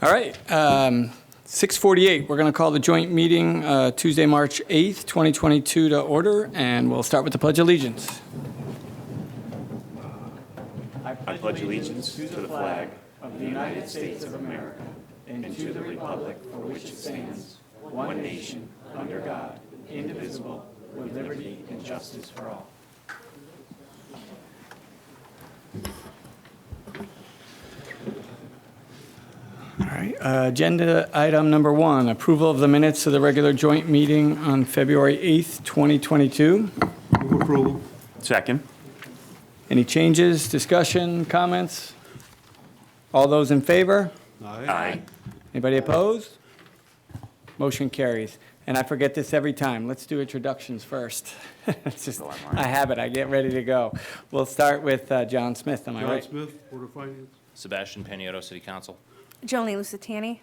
All right, 6:48, we're going to call the joint meeting Tuesday, March 8th, 2022 to order, and we'll start with the Pledge of Allegiance. I pledge allegiance to the flag of the United States of America and to the republic for which it stands, one nation, under God, indivisible, with liberty and justice for all. All right, agenda item number 1, approval of the minutes of the regular joint meeting on February 8th, 2022. Move approval. Second. Any changes, discussion, comments? All those in favor? Aye. Anybody opposed? Motion carries. And I forget this every time. Let's do introductions first. It's just a habit. I get ready to go. We'll start with John Smith. Am I John right? Smith, Board of Finance. Sebastian Paniotto, City Council. Jolene Lusitani.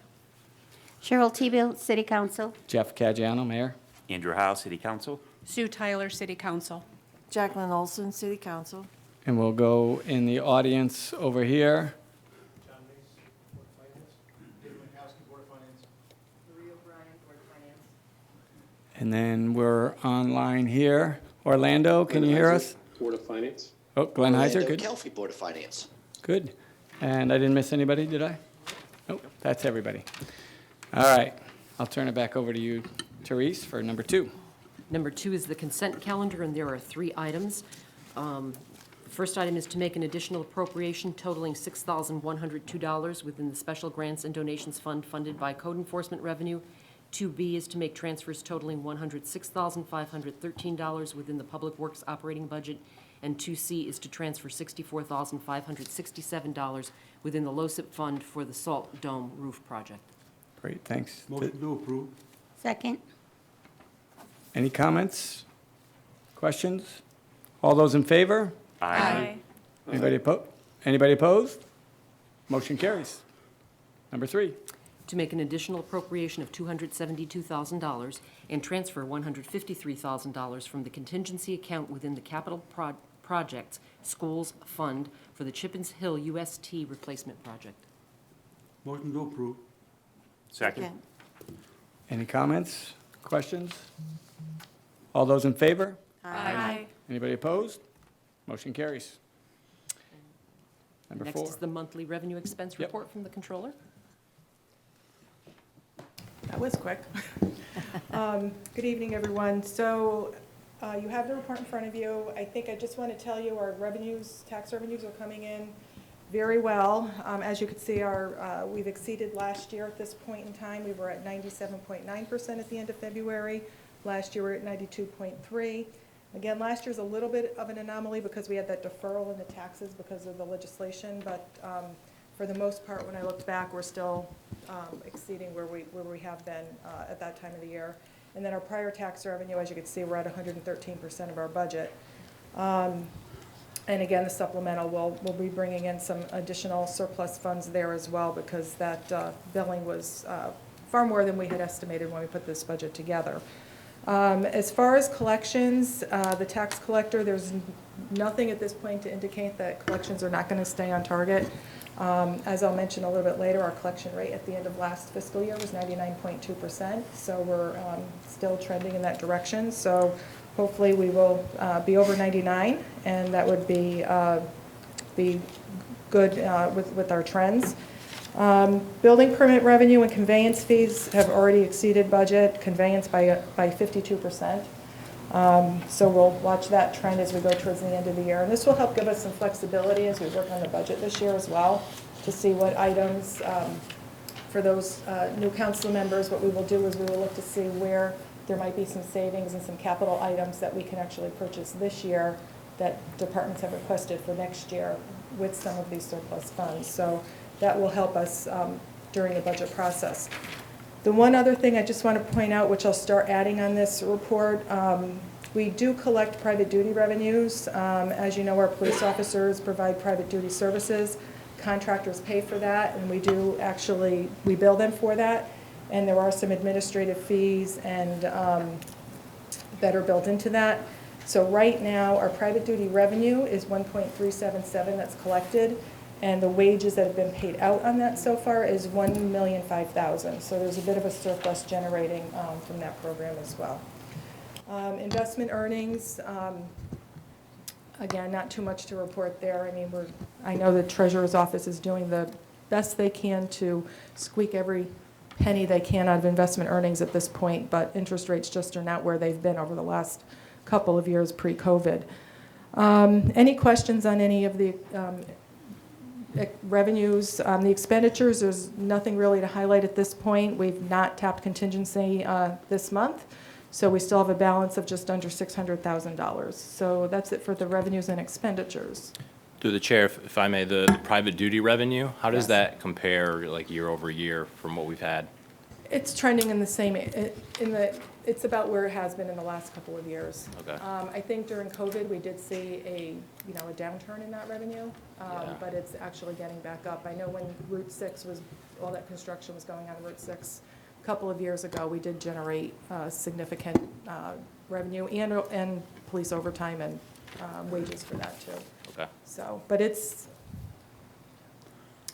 Cheryl Teebill, City Council. Jeff Caggiano, Mayor. Andrew Howe, City Council. Sue Tyler, City Council. Jacqueline Olson, City Council. And we'll go in the audience over here. John Mace, Board of Finance. David Minkowski, Board of Finance. Marie O'Brien, Board of Finance. And then we're online here. Orlando, can you hear us? Board of Finance. Oh, Glenn Heiser, good. Kelfi, Board of Finance. Good. And I didn't miss anybody, did I? Nope, that's everybody. All right, I'll turn it back over to you, Therese, for number 2. Number 2 is the consent calendar, and there are 3 items. The first item is to make an additional appropriation totaling $6,102 within the Special Grants and Donations Fund funded by Code Enforcement Revenue. 2B is to make transfers totaling $106,513 within the Public Works operating budget. And 2C is to transfer $64,567 within the LoCIP fund for the Salt Dome roof project. Great, thanks. Motion to approve. Second. Any comments? Questions? All those in favor? Aye. Anybody opposed? Motion carries. Number 3. To make an additional appropriation of $272,000 and transfer $153,000 from the contingency account within the Capital Projects Schools Fund for the Chippens Hill UST replacement project. Motion to approve. Second. Any comments? Questions? All those in favor? Aye. Anybody opposed? Motion carries. Number 4. Next is the monthly revenue expense Yep. report from the controller. That was quick. Good evening, everyone. So you have the report in front of you. I think I just want to tell you our revenues, tax revenues are coming in very well. As you can see, we've exceeded last year at this point in time. We were at 97.9% at the end of February. Last year we were at 92.3%. Again, last year's a little bit of an anomaly because we had that deferral in the taxes because of the legislation, but for the most part, when I looked back, we're still exceeding where we have been at that time of the year. And then our prior tax revenue, as you can see, we're at 113% of our budget. And again, the supplemental will be bringing in some additional surplus funds there as well because that billing was far more than we had estimated when we put this budget together. As far as collections, the tax collector, there's nothing at this point to indicate that collections are not going to stay on target. As I'll mention a little bit later, our collection rate at the end of last fiscal year was 99.2%, so we're still trending in that direction. So hopefully we will be over 99, and that would be good with our trends. Building permit revenue and conveyance fees have already exceeded budget, conveyance by 52%. So we'll watch that trend as we go towards the end of the year. And this will help give us some flexibility as we work on the budget this year as well, to see what items, for those new council members, what we will do is we will look to see where there might be some savings and some capital items that we can actually purchase this year that departments have requested for next year with some of these surplus funds. So that will help us during the budget process. The one other thing I just want to point out, which I'll start adding on this report, we do collect private duty revenues. As you know, our police officers provide private duty services. Contractors pay for that, and we bill them for that. And there are some administrative fees and that are built into that. So right now, our private duty revenue is 1.377 that's collected. And the wages that have been paid out on that so far is $1,005,000. So there's a bit of a surplus generating from that program as well. Investment earnings, again, not too much to report there. I mean, I know the treasurer's office is doing the best they can to squeak every penny they can out of investment earnings at this point, but interest rates just are not where they've been over the last couple of years pre-COVID. Any questions on any of the revenues? The expenditures, there's nothing really to highlight at this point. We've not tapped contingency this month, so we still have a balance of just under $600,000. So that's it for the revenues and expenditures. Through the chair, if I may, the private duty revenue, how does Yes. that compare like year over year from what we've had? It's trending in the same, it's about where it has been in the last couple of years. Okay. I think during COVID, we did see a downturn in that revenue, Yeah. but it's actually getting back up. I know when Route 6 was, all that construction was going on Route 6 a couple of years ago, we did generate significant revenue and police overtime and wages for that too. Okay. So, but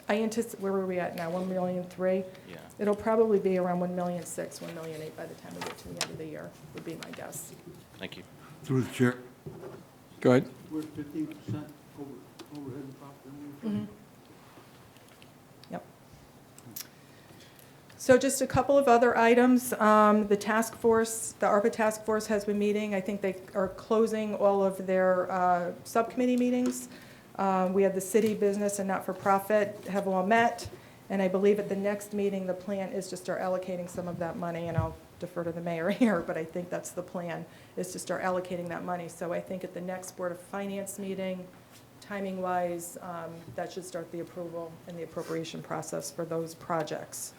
I anticipate, where are we at now, 1,000,003? Yeah. It'll probably be around 1,006,000, 1,008,000 by the time we get to the end of the year, would be my guess. Thank you. Through the chair. Go ahead. We're 15% overhead and profit. Yep. So just a couple of other items. The task force, the ARPA task force has been meeting. I think they are closing all of their subcommittee meetings. We have the city, business, and not-for-profit have all met. And I believe at the next meeting, the plan is to start allocating some of that money, and I'll defer to the mayor here, but I think that's the plan, is to start allocating that money. So I think at the next Board of Finance meeting, timing-wise, that should start the approval and the appropriation process for those projects.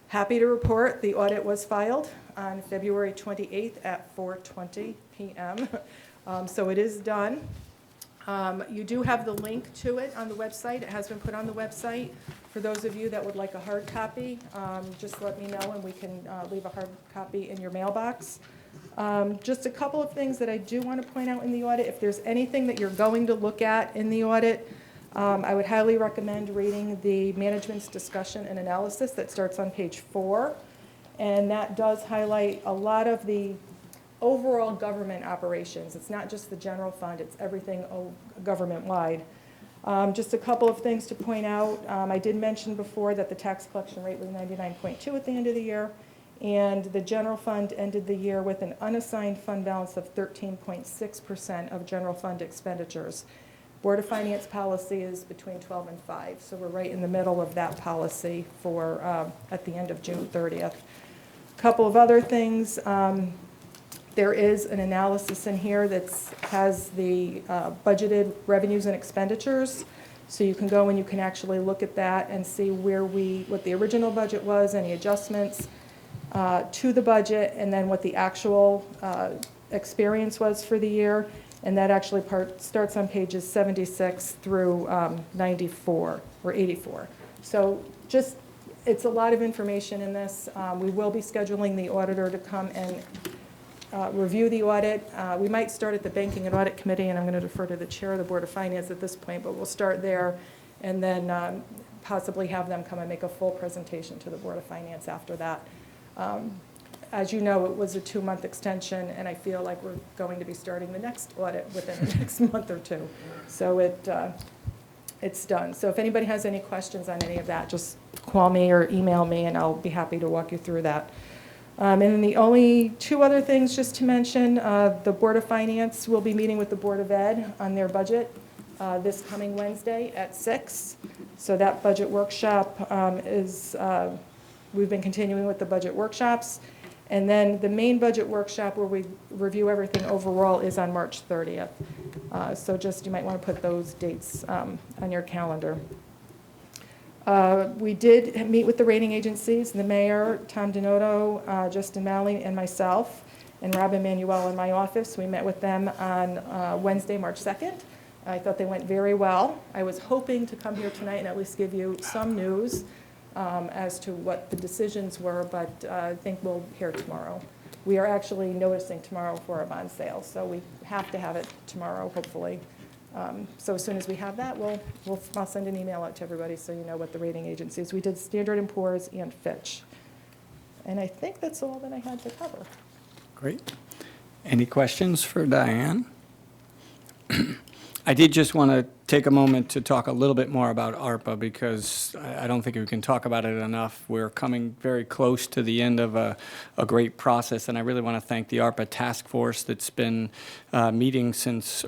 Happy to report the audit was filed on February 28th at 4:20 p.m. So it is done. You do have the link to it on the website. It has been put on the website. For those of you that would like a hard copy, just let me know and we can leave a hard copy in your mailbox. Just a couple of things that I do want to point out in the audit. If there's anything that you're going to look at in the audit, I would highly recommend reading the management's discussion and analysis that starts on page 4. And that does highlight a lot of the overall government operations. It's not just the general fund, it's everything government-wide. Just a couple of things to point out. I did mention before that the tax collection rate was 99.2 at the end of the year, and the general fund ended the year with an unassigned fund balance of 13.6% of general fund expenditures. Board of Finance policy is between 12 and 5, so we're right in the middle of that policy for at the end of June 30th. A couple of other things. There is an analysis in here that has the budgeted revenues and expenditures. So you can go and you can actually look at that and see what the original budget was, any adjustments to the budget, and then what the actual experience was for the year. And that actually starts on pages 76 through 94 or 84. So just, it's a lot of information in this. We will be scheduling the auditor to come and review the audit. We might start at the Banking and Audit Committee, and I'm going to defer to the chair of the Board of Finance at this point, but we'll start there and then possibly have them come and make a full presentation to the Board of Finance after that. As you know, it was a 2-month extension, and I feel like we're going to be starting the next audit within the next month or two. So it's done. So if anybody has any questions on any of that, just call me or email me, and I'll be happy to walk you through that. And then the only 2 other things just to mention, the Board of Finance will be meeting with the Board of Ed on their budget this coming Wednesday at 6. So that budget workshop we've been continuing with the budget workshops. And then the main budget workshop where we review everything overall is on March 30th. So just, you might want to put those dates on your calendar. We did meet with the rating agencies, the mayor, Tom Denoto, Justin Malley, and myself, and Rob Emanuel in my office. We met with them on Wednesday, March 2nd. I thought they went very well. I was hoping to come here tonight and at least give you some news as to what the decisions were, but I think we'll hear tomorrow. We are actually noticing tomorrow for a bond sale, so we have to have it tomorrow, hopefully. So as soon as we have that, I'll send an email out to everybody so you know what the rating agencies. We did Standard & Poor's and Fitch. And I think that's all that I had to cover. Great. Any questions for Diane? I did just want to take a moment to talk a little bit more about ARPA because I don't think we can talk about it enough. We're coming very close to the end of a great process, and I really want to thank the ARPA task force that's been meeting since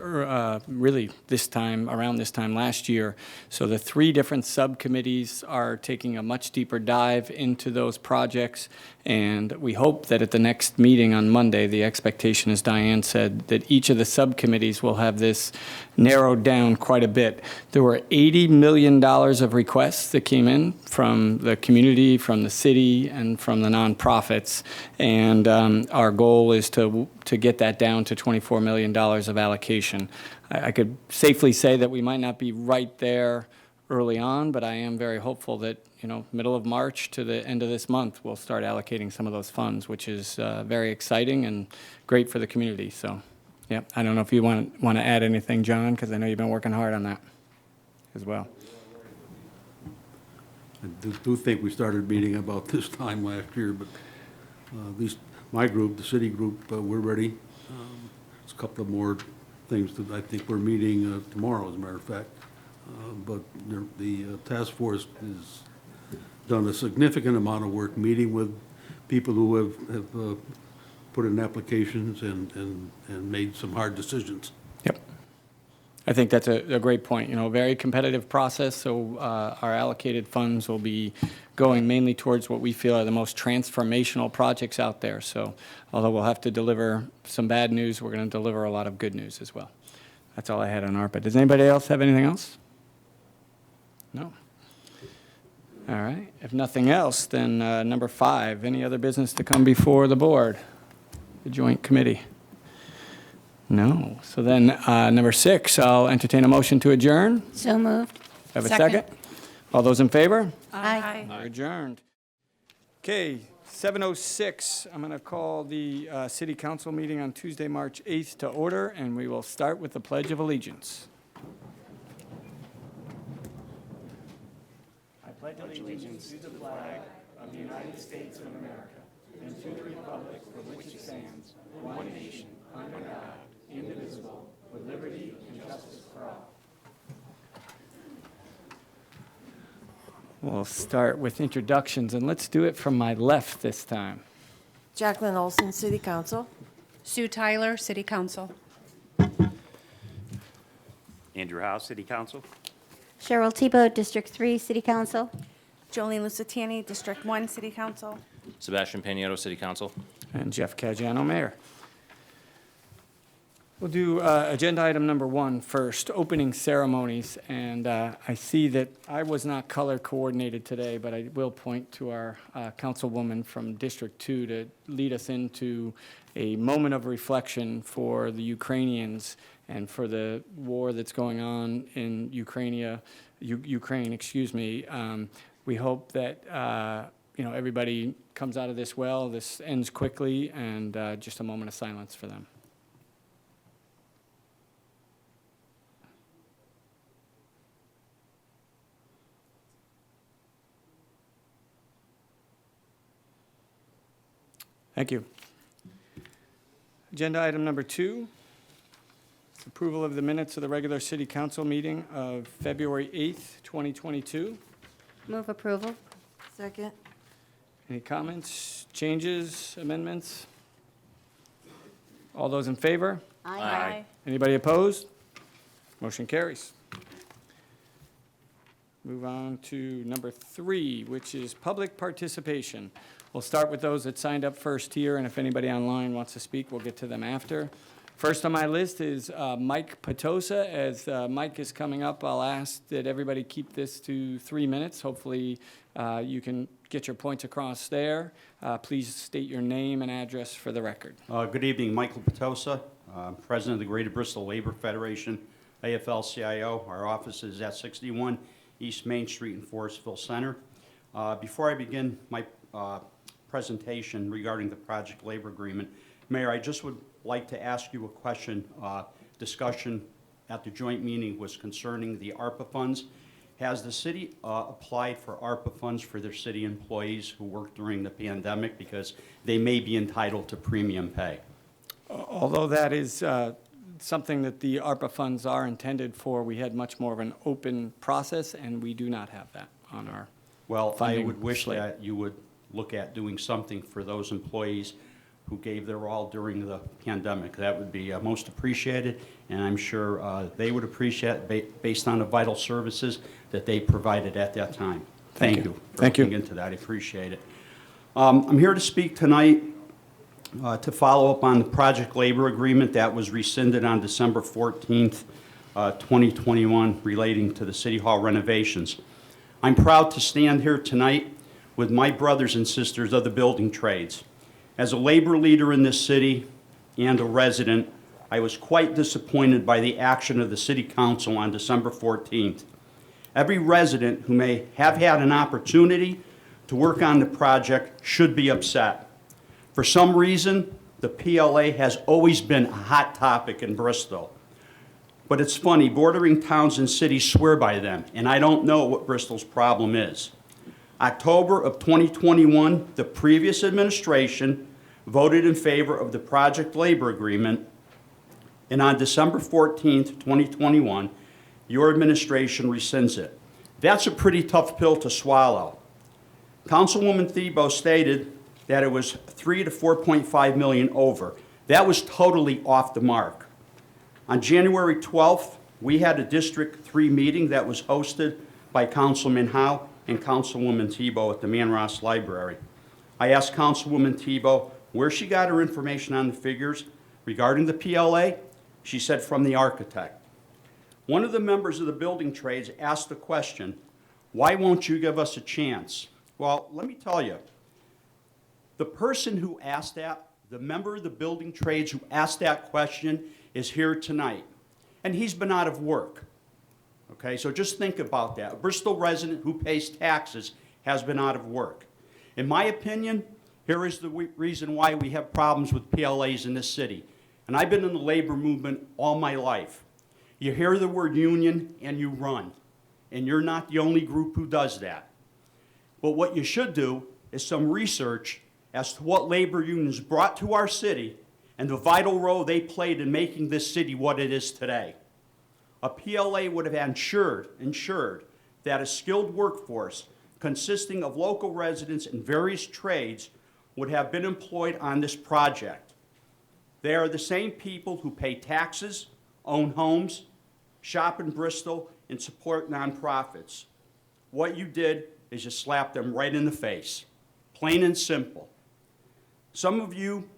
really around this time last year. So the 3 different subcommittees are taking a much deeper dive into those projects, and we hope that at the next meeting on Monday, the expectation, as Diane said, that each of the subcommittees will have this narrowed down quite a bit. There were $80 million of requests that came in from the community, from the city, and from the nonprofits, and our goal is to get that down to $24 million of allocation. I could safely say that we might not be right there early on, but I am very hopeful that, middle of March to the end of this month, we'll start allocating some of those funds, which is very exciting and great for the community. So, yeah, I don't know if you want to add anything, John, because I know you've been working hard on that as well. I do think we started meeting about this time last year, but at least my group, the city group, we're ready. There's a couple of more things that I think we're meeting tomorrow, as a matter of fact. But the task force has done a significant amount of work meeting with people who have put in applications and made some hard decisions. Yep. I think that's a great point. Very competitive process, so our allocated funds will be going mainly towards what we feel are the most transformational projects out there. So although we'll have to deliver some bad news, we're going to deliver a lot of good news as well. That's all I had on ARPA. Does anybody else have anything else? No? All right. If nothing else, then number 5, any other business to come before the board, the joint committee? No. So then number 6, I'll entertain a motion to adjourn. So moved. Have a Second. second? All those in favor? Aye. We're adjourned. Okay, 7:06, I'm going to call the city council meeting on Tuesday, March 8th to order, and we will start with the Pledge of Allegiance. I pledge allegiance to the flag of the United States of America and to the republic for which it stands, one nation, under God, indivisible, with liberty and justice for all. We'll start with introductions, and let's do it from my left this time. Jacqueline Olson, City Council. Sue Tyler, City Council. Andrew Howe, City Council. Cheryl Tebow, District 3, City Council. Jolene Lusitani, District 1, City Council. Sebastian Panietto, City Council. And Jeff Caggiano, Mayor. We'll do agenda item number 1 first, opening ceremonies. And I see that I was not color coordinated today, but I will point to our councilwoman from District 2 to lead us into a moment of reflection for the Ukrainians and for the war that's going on in Ukraine. We hope that everybody comes out of this well. This ends quickly, and just a moment of silence for them. Thank you. Agenda item number 2, approval of the minutes of the regular city council meeting of February 8th, 2022. Move approval. Second. Any comments, changes, amendments? All those in favor? Aye. Anybody opposed? Motion carries. Move on to number 3, which is public participation. We'll start with those that signed up first here, and if anybody online wants to speak, we'll get to them after. First on my list is Mike Petosa. As Mike is coming up, I'll ask that everybody keep this to 3 minutes. Hopefully you can get your points across there. Please state your name and address for the record. Good evening, Michael Petosa, President of the Greater Bristol Labor Federation, AFL-CIO. Our office is at 61 East Main Street in Forestville Center. Before I begin my presentation regarding the project labor agreement, Mayor, I just would like to ask you a question, discussion at the joint meeting was concerning the ARPA funds. Has the city applied for ARPA funds for their city employees who worked during the pandemic because they may be entitled to premium pay? Although that is something that the ARPA funds are intended for, we had much more of an open process, and we do not have that on our Well, I funding would wish slate. that you would look at doing something for those employees who gave their all during the pandemic. That would be most appreciated, and I'm sure they would appreciate, based on the vital services that they provided at that time. Thank you for Thank you. looking into that. I appreciate it. I'm here to speak tonight to follow up on the project labor agreement that was rescinded on December 14th, 2021, relating to the City Hall renovations. I'm proud to stand here tonight with my brothers and sisters of the building trades. As a labor leader in this city and a resident, I was quite disappointed by the action of the City Council on December 14th. Every resident who may have had an opportunity to work on the project should be upset. For some reason, the PLA has always been a hot topic in Bristol. But it's funny, bordering towns and cities swear by them, and I don't know what Bristol's problem is. October of 2021, the previous administration voted in favor of the project labor agreement, and on December 14th, 2021, your administration rescinds it. That's a pretty tough pill to swallow. Councilwoman Thiebaud stated that it was 3 to 4.5 million over. That was totally off the mark. On January 12th, we had a District 3 meeting that was hosted by Councilman Howe and Councilwoman Thiebaud at the Manross Library. I asked Councilwoman Thiebaud where she got her information on the figures regarding the PLA. She said from the architect. One of the members of the building trades asked the question, why won't you give us a chance? Well, let me tell you, the person who asked that, the member of the building trades who asked that question is here tonight, and he's been out of work. Okay, so just think about that. A Bristol resident who pays taxes has been out of work. In my opinion, here is the reason why we have problems with PLAs in this city. And I've been in the labor movement all my life. You hear the word union and you run. And you're not the only group who does that. But what you should do is some research as to what labor unions brought to our city and the vital role they played in making this city what it is today. A PLA would have ensured that a skilled workforce consisting of local residents in various trades would have been employed on this project. They are the same people who pay taxes, own homes, shop in Bristol, and support nonprofits. What you did is you slapped them right in the face, plain and simple. Some of you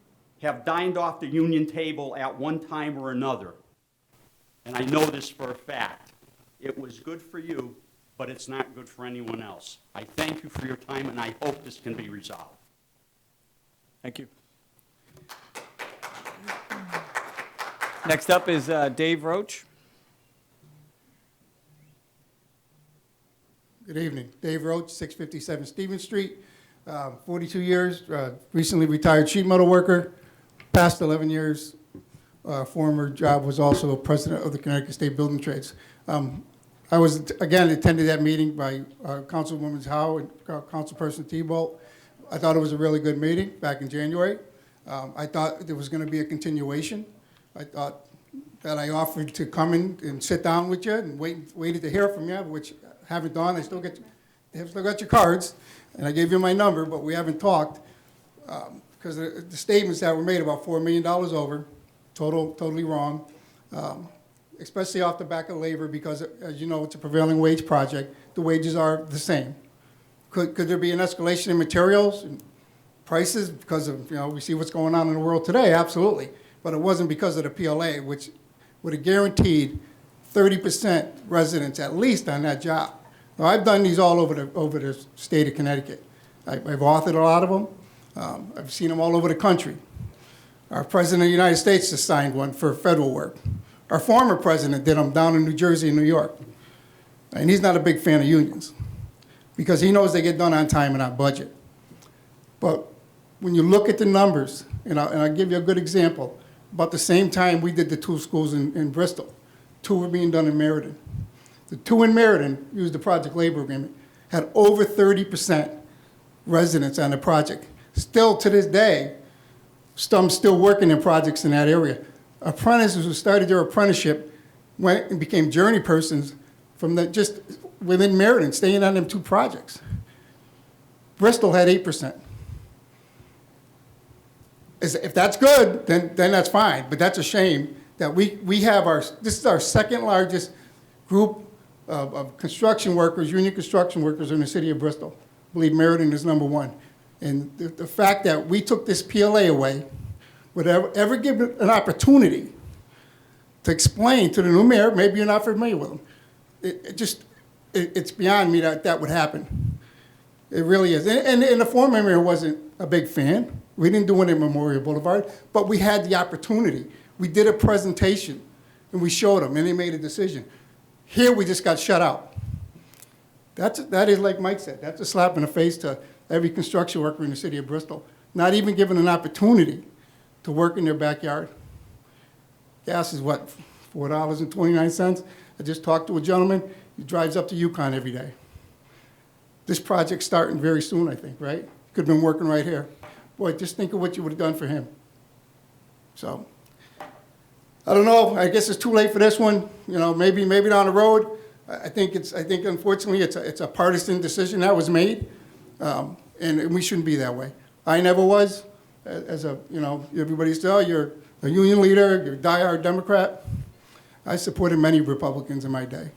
have dined off the union table at one time or another, and I know this for a fact. It was good for you, but it's not good for anyone else. I thank you for your time, and I hope this can be resolved. Thank you. Next up is Dave Roach. Good evening. Dave Roach, 657 Stevens Street, 42 years, recently retired sheet metal worker, past 11 years. Former job was also president of the Connecticut State Building Trades. I was, again, attended that meeting by Councilwoman Howe and Councilperson Thiebaud. I thought it was a really good meeting back in January. I thought there was going to be a continuation. I thought that I offered to come in and sit down with you and waited to hear from you, which I haven't done. They still got your cards, and I gave you my number, but we haven't talked because the statements that were made about $4 million over, totally wrong, especially off the back of labor because, as you know, it's a prevailing wage project. The wages are the same. Could there be an escalation in materials and prices because of, we see what's going on in the world today? Absolutely. But it wasn't because of the PLA, which would have guaranteed 30% residents at least on that job. Now, I've done these all over the state of Connecticut. I've authored a lot of them. I've seen them all over the country. Our president of the United States just signed one for federal work. Our former president did them down in New Jersey and New York. And he's not a big fan of unions because he knows they get done on time and on budget. But when you look at the numbers, and I'll give you a good example, about the same time we did the two schools in Bristol, 2 were being done in Meriden. The 2 in Meriden used the project labor agreement, had over 30% residents on the project. Still, to this day, some still working in projects in that area. Apprentices who started their apprenticeship went and became journey persons from just within Meriden, staying on them 2 projects. Bristol had 8%. If that's good, then that's fine, but that's a shame that we have this is our second largest group of construction workers, union construction workers in the city of Bristol. I believe Meriden is number 1. And the fact that we took this PLA away, would ever give it an opportunity to explain to the new mayor, maybe you're not familiar with him, it's beyond me that would happen. It really is. And the former mayor wasn't a big fan. We didn't do it in Memorial Boulevard, but we had the opportunity. We did a presentation, and we showed them, and they made a decision. Here, we just got shut out. That is, like Mike said, that's a slap in the face to every construction worker in the city of Bristol, not even given an opportunity to work in their backyard. Gas is what, $4.29? I just talked to a gentleman, he drives up to Yukon every day. This project's starting very soon, I think, right? Could have been working right here. Boy, just think of what you would have done for him. So, I don't know, I guess it's too late for this one. You know, maybe down the road. I think unfortunately it's a partisan decision that was made, and we shouldn't be that way. I never was, as a, you know, everybody says, oh, you're a union leader, you're a diehard Democrat. I supported many Republicans in my day,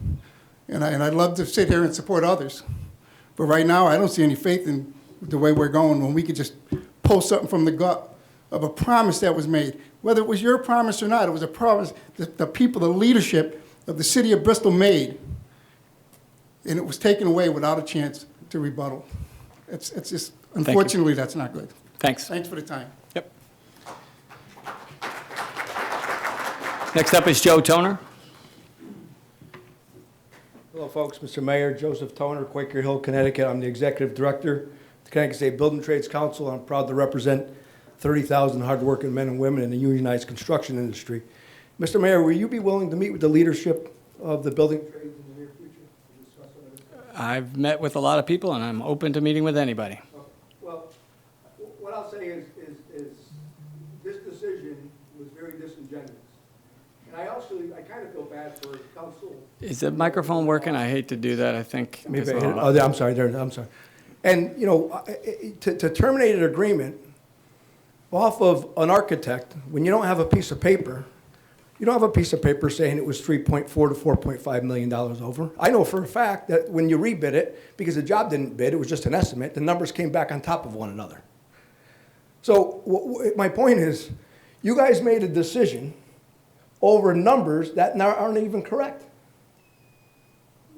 and I'd love to sit here and support others. But right now, I don't see any faith in the way we're going when we could just pull something from the gut of a promise that was made. Whether it was your promise or not, it was a promise that the people, the leadership of the city of Bristol made, and it was taken away without a chance to rebuttal. It's just, unfortunately, that's not good. Thanks. Thanks for the time. Yep. Next up is Joe Toner. Hello, folks. Mr. Mayor, Joseph Toner, Quaker Hill, Connecticut. I'm the Executive Director of the Connecticut State Building Trades Council. I'm proud to represent 30,000 hardworking men and women in the unionized construction industry. Mr. Mayor, will you be willing to meet with the leadership of the building trades in the near future to discuss some of this? I've met with a lot of people, and I'm open to meeting with anybody. Okay. Well, what I'll say is this decision was very disingenuous. And I kind of feel bad for council. Is the microphone working? I hate to do that. I think. Maybe I'm sorry. I'm sorry. And, you know, to terminate an agreement off of an architect, when you don't have a piece of paper, you don't have a piece of paper saying it was $3.4 to $4.5 million over. I know for a fact that when you rebid it, because the job didn't bid, it was just an estimate, the numbers came back on top of one another. So my point is, you guys made a decision over numbers that aren't even correct.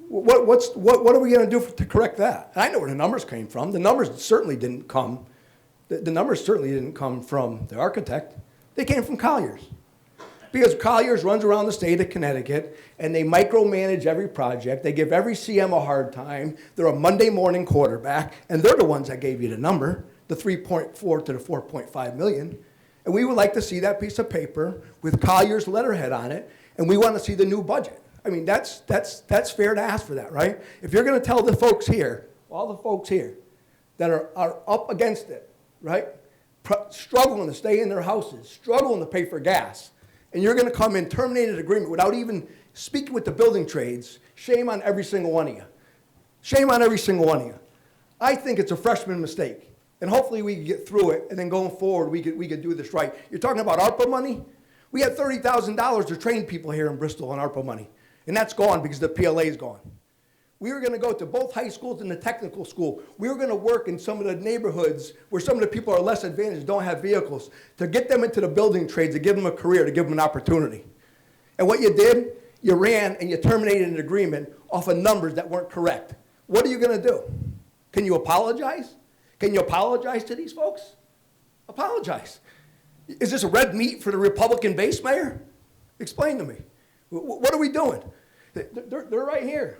What are we going to do to correct that? And I know where the numbers came from. The numbers certainly didn't come. The numbers certainly didn't come from the architect. They came from Colliers. Because Colliers runs around the state of Connecticut, and they micromanage every project. They give every CM a hard time. They're a Monday morning quarterback, and they're the ones that gave you the number, the 3.4 to the 4.5 million. And we would like to see that piece of paper with Colliers' letterhead on it, and we want to see the new budget. I mean, that's fair to ask for that, right? If you're going to tell the folks here, all the folks here, that are up against it, right, struggling to stay in their houses, struggling to pay for gas, and you're going to come in, terminate an agreement without even speaking with the building trades, shame on every single one of you. Shame on every single one of you. I think it's a freshman mistake, and hopefully we can get through it, and then going forward, we could do this right. You're talking about ARPA money? We had $30,000 to train people here in Bristol on ARPA money, and that's gone because the PLA is gone. We were going to go to both high schools and the technical school. We were going to work in some of the neighborhoods where some of the people are less advantaged, don't have vehicles, to get them into the building trades, to give them a career, to give them an opportunity. And what you did, you ran and you terminated an agreement off of numbers that weren't correct. What are you going to do? Can you apologize? Can you apologize to these folks? Apologize. Is this red meat for the Republican base, Mayor? Explain to me. What are we doing? They're right here.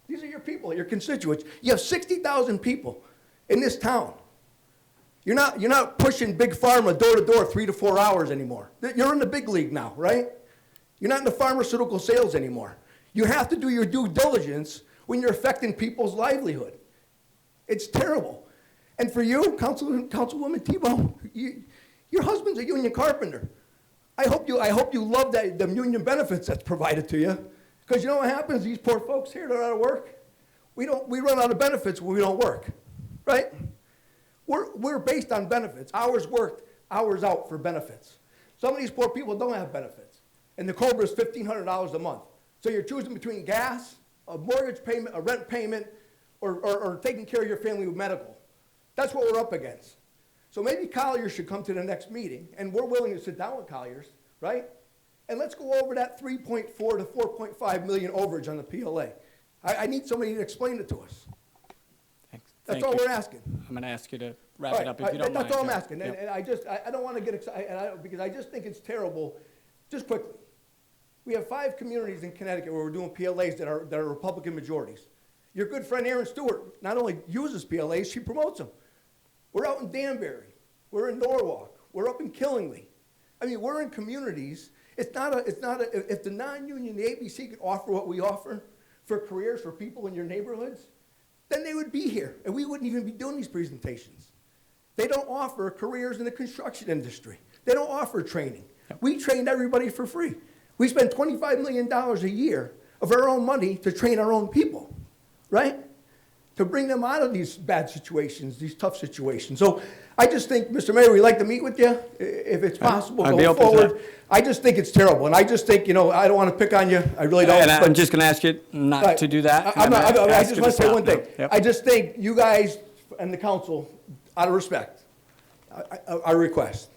These are your people, your constituents. You have 60,000 people in this town. You're not pushing big pharma door to door 3 to 4 hours anymore. You're in the big league now, right? You're not in the pharmaceutical sales anymore. You have to do your due diligence when you're affecting people's livelihood. It's terrible. And for you, Councilwoman Tebow, your husband's a union carpenter. I hope you love the union benefits that's provided to you, because you know what happens? These poor folks here, they're out of work. We run out of benefits when we don't work, right? We're based on benefits. Hours worked, hours out for benefits. Some of these poor people don't have benefits, and the COBRA is $1,500 a month. So you're choosing between gas, a mortgage payment, a rent payment, or taking care of your family with medical. That's what we're up against. So maybe Colliers should come to the next meeting, and we're willing to sit down with Colliers, right? And let's go over that 3.4 to 4.5 million overage on the PLA. I need somebody to explain it to us. Thanks. That's Thank all you. we're asking. I'm going to ask you to wrap it up if you don't mind. That's all I'm Joe. asking. Yep. And I don't want to get excited, because I just think it's terrible. Just quickly, we have 5 communities in Connecticut where we're doing PLAs that are Republican majorities. Your good friend Aaron Stewart not only uses PLAs, she promotes them. We're out in Danbury. We're in Norwalk. We're up in Killingly. I mean, we're in communities. If the non-union, the ABC could offer what we offer for careers for people in your neighborhoods, then they would be here, and we wouldn't even be doing these presentations. They don't offer careers in the construction industry. They don't offer training. We trained everybody for free. We spend $25 million a year of our own money to train our own people, right? To bring them out of these bad situations, these tough situations. So I just think, Mr. Mayor, we'd like to meet with you, if it's possible, I'd be going open to forward. I just think it's terrible, and I just think, I don't want to pick on you, I really don't. And I'm but- just going to ask you not to do that. I and I'm gonna I ask just you want to say stop one now. thing. Yep. I just think you guys and the council, out of respect, I request,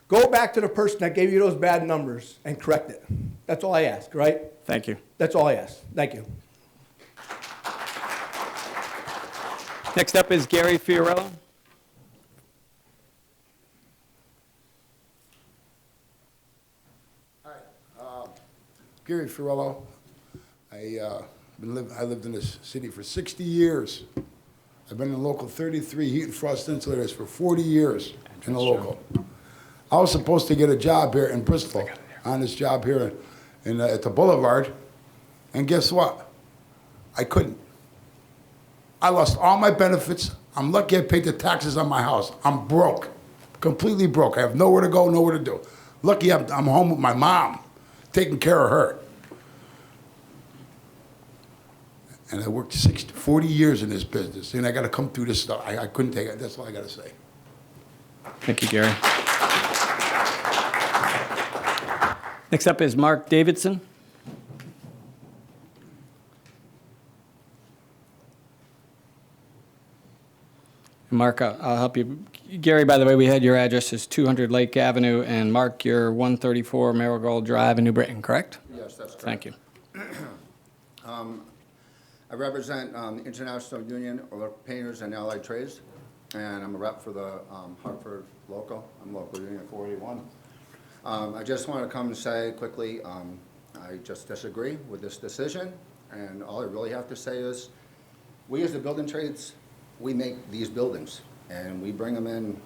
go back to the person that gave you those bad numbers and correct it. That's all I ask, right? Thank you. That's all I ask. Thank you. Next up is Gary Fiorello. Gary Fiorello. I lived in this city for 60 years. I've been in local 33 heat and frost insulators for 40 years in the local. I was supposed to get a job here in Bristol, on this job here at the Boulevard, and guess what? I couldn't. I lost all my benefits. I'm lucky I paid the taxes on my house. I'm broke, completely broke. I have nowhere to go, nowhere to do. Lucky I'm home with my mom, taking care of her. And I worked 40 years in this business, and I got to come through this stuff. I couldn't take it. That's all I got to say. Thank you, Gary. Next up is Mark Davidson. Mark, I'll help you. Gary, by the way, we had your address as 200 Lake Avenue, and Mark, you're 134 Marigold Drive in New Britain, correct? Yes, that's correct. Thank you. I represent the International Union of Painters and Allied Trades, and I'm a rep for the Hartford local. I'm local union 481. I just want to come and say quickly, I just disagree with this decision, and all I really have to say is, we as the building trades, we make these buildings, and we bring them in,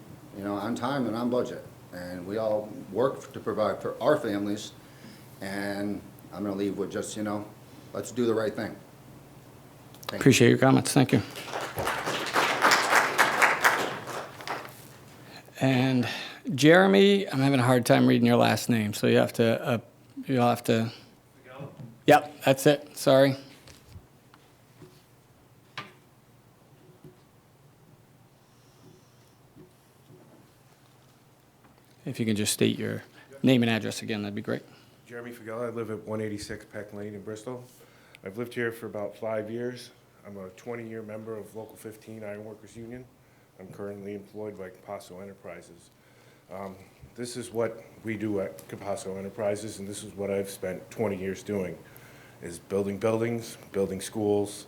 on time and on budget, and we all work to provide for our families, and I'm going to leave with just, let's do the right thing. Thank you. Appreciate your comments. Thank you. And Jeremy, I'm having a hard time reading your last name, so you'll have to. Yep, that's it. Sorry. If you can just state your name and address again, that'd be great. Jeremy Fagella. I live at 186 Peck Lane in Bristol. I've lived here for about 5 years. I'm a 20-year member of Local 15 Ironworkers Union. I'm currently employed by Capasso Enterprises. This is what we do at Capasso Enterprises, and this is what I've spent 20 years doing, is building buildings, building schools.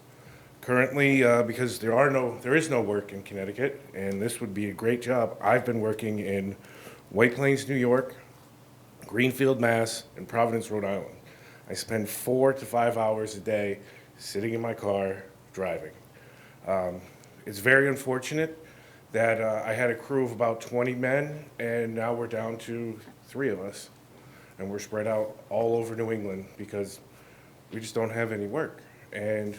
Currently, because there is no work in Connecticut, and this would be a great job, I've been working in White Plains, New York, Greenfield, Mass, and Providence, Rhode Island. I spend 4 to 5 hours a day sitting in my car driving. It's very unfortunate that I had a crew of about 20 men, and now we're down to 3 of us. and we're spread out all over New England because we just don't have any work. And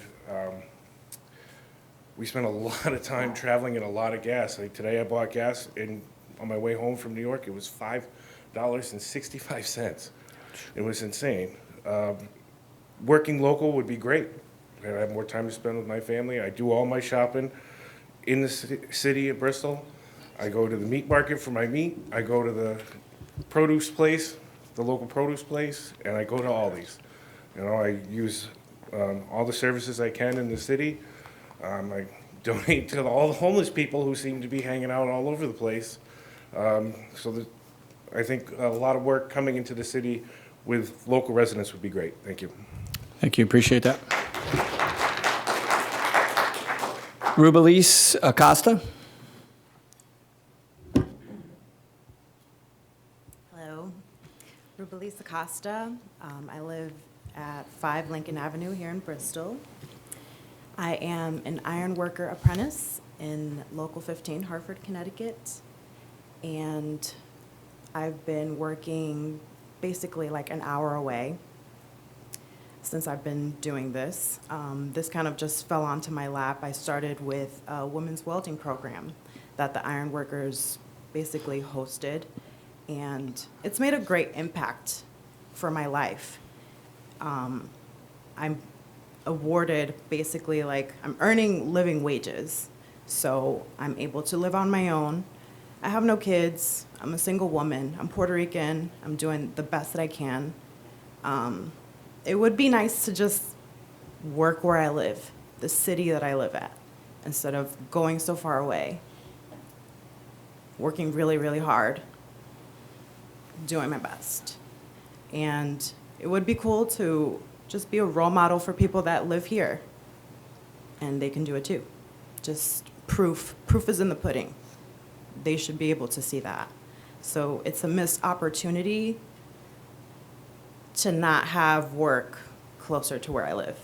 we spend a lot of time traveling and a lot of gas. Like today I bought gas, and on my way home from New York, it was $5.65. It was insane. Working local would be great. I have more time to spend with my family. I do all my shopping in the city of Bristol. I go to the meat market for my meat. I go to the produce place, the local produce place, and I go to Aldi's. You know, I use all the services I can in the city. I donate to all the homeless people who seem to be hanging out all over the place. I think a lot of work coming into the city with local residents would be great. Thank you. Thank you, appreciate that. Rubalise Acosta. Hello, Rubalise Acosta. I live at 5 Lincoln Avenue here in Bristol. I am an iron worker apprentice in Local 15, Hartford, Connecticut. And I've been working basically like an hour away since I've been doing this. This kind of just fell onto my lap. I started with a women's welding program that the iron workers basically hosted, and it's made a great impact for my life. I'm awarded basically like I'm earning living wages, so I'm able to live on my own. I have no kids. I'm a single woman. I'm Puerto Rican. I'm doing the best that I can. It would be nice to just work where I live, the city that I live at, instead of going so far away, working really, really hard, doing my best. And it would be cool to just be a role model for people that live here, and they can do it too. Just proof is in the pudding. They should be able to see that. So it's a missed opportunity to not have work closer to where I live.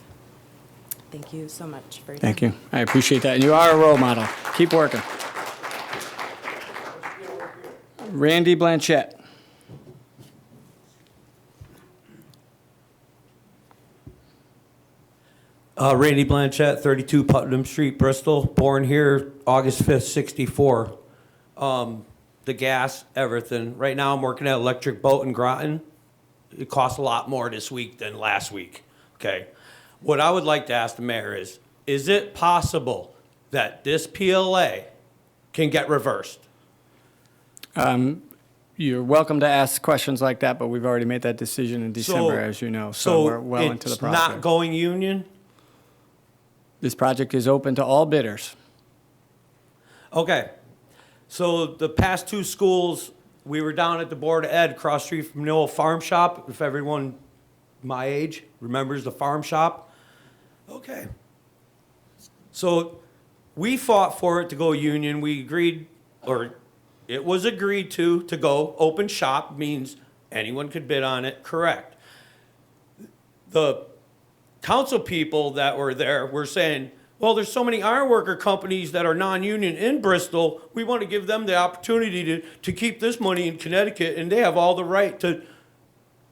Thank you so much for your time. Thank you, I appreciate that. And you are a role model. Keep working. Randy Blanchette. Randy Blanchette, 32 Putnam Street, Bristol. Born here August 5th, 64. The gas, everything. Right now I'm working at Electric Boat in Groton. It costs a lot more this week than last week, okay? What I would like to ask the mayor is it possible that this PLA can get reversed? You're welcome to ask questions like that, but we've already made that decision in December, as you know, so we're well into the process. So it's not going union? This project is open to all bidders. Okay. So the past two schools, we were down at the Board of Ed across the street from the old farm shop, if everyone my age remembers the farm shop. Okay. So we fought for it to go union. We agreed, or it was agreed to go open shop, means anyone could bid on it, correct. The council people that were there were saying, well, there's so many ironworker companies that are non-union in Bristol, we want to give them the opportunity to keep this money in Connecticut, and they have all the right to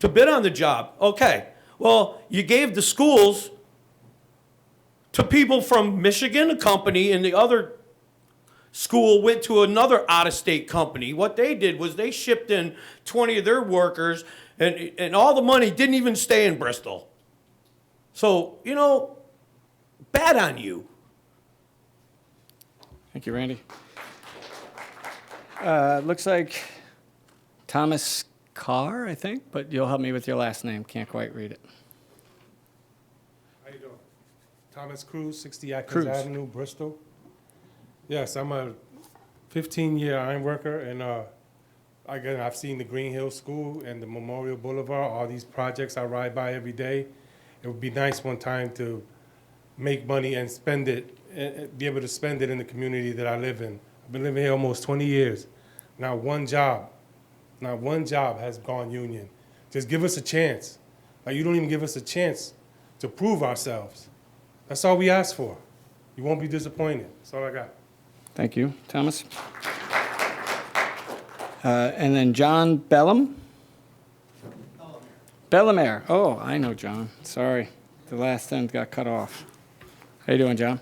bid on the job. Okay, well, you gave the schools to people from Michigan, a company, and the other school went to another out-of-state company. What they did was they shipped in 20 of their workers, and all the money didn't even stay in Bristol. So, you know, bad on you. Thank you, Randy. Looks like Thomas Carr, I think, but you'll help me with your last name. Can't quite read it. How you doing? Thomas Cruz, 60 Atkins Cruz. Avenue, Bristol. Yes, I'm a 15-year iron worker, and again, I've seen the Green Hill School and the Memorial Boulevard, all these projects I ride by every day. It would be nice one time to make money and spend it, and be able to spend it in the community that I live in. I've been living here almost 20 years. Not one job has gone union. Just give us a chance. Like, you don't even give us a chance to prove ourselves. That's all we ask for. You won't be disappointed. That's all I got. Thank you, Thomas. And then John Bellum. Bellamere. Oh, I know John. Sorry. The last end got cut off. How you doing, John?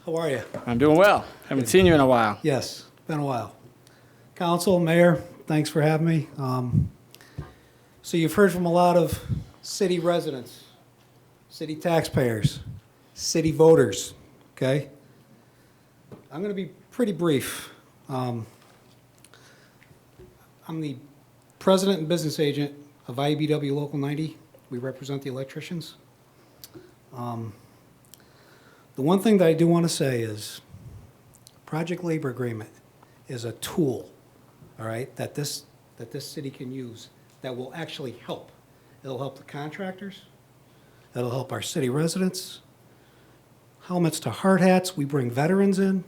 How are you? I'm doing well. Haven't seen you in a while. Yes, been a while. Council, Mayor, thanks for having me. So you've heard from a lot of city residents, city taxpayers, city voters, okay? I'm going to be pretty brief. I'm the president and business agent of IBW Local 90. We represent the electricians. The one thing that I do want to say is project labor agreement is a tool, all right, that this city can use that will actually help. It'll help the contractors. It'll help our city residents. Helmets to hard hats. We bring veterans in.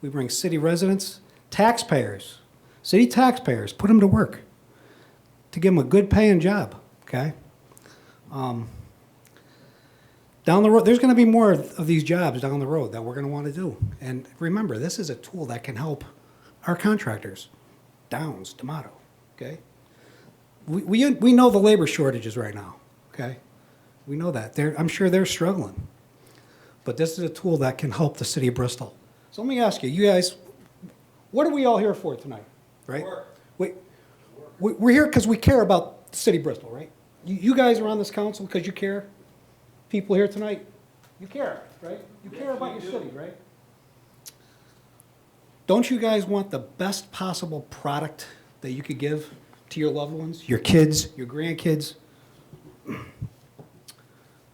We bring city residents, taxpayers, city taxpayers, put them to work to give them a good paying job, okay? Down the road, there's going to be more of these jobs down the road that we're going to want to do. And remember, this is a tool that can help our contractors. Downs, Tomato, okay? We know the labor shortages right now, okay? We know that. I'm sure they're struggling. But this is a tool that can help the city of Bristol. So let me ask you, you guys, what are we all here for tonight, right? We're here because we care about the city of Bristol, right? You guys are on this council because you care? People here tonight, you care, right? You care about your city, right? Don't you guys want the best possible product that you could give to your loved ones, your kids, your grandkids?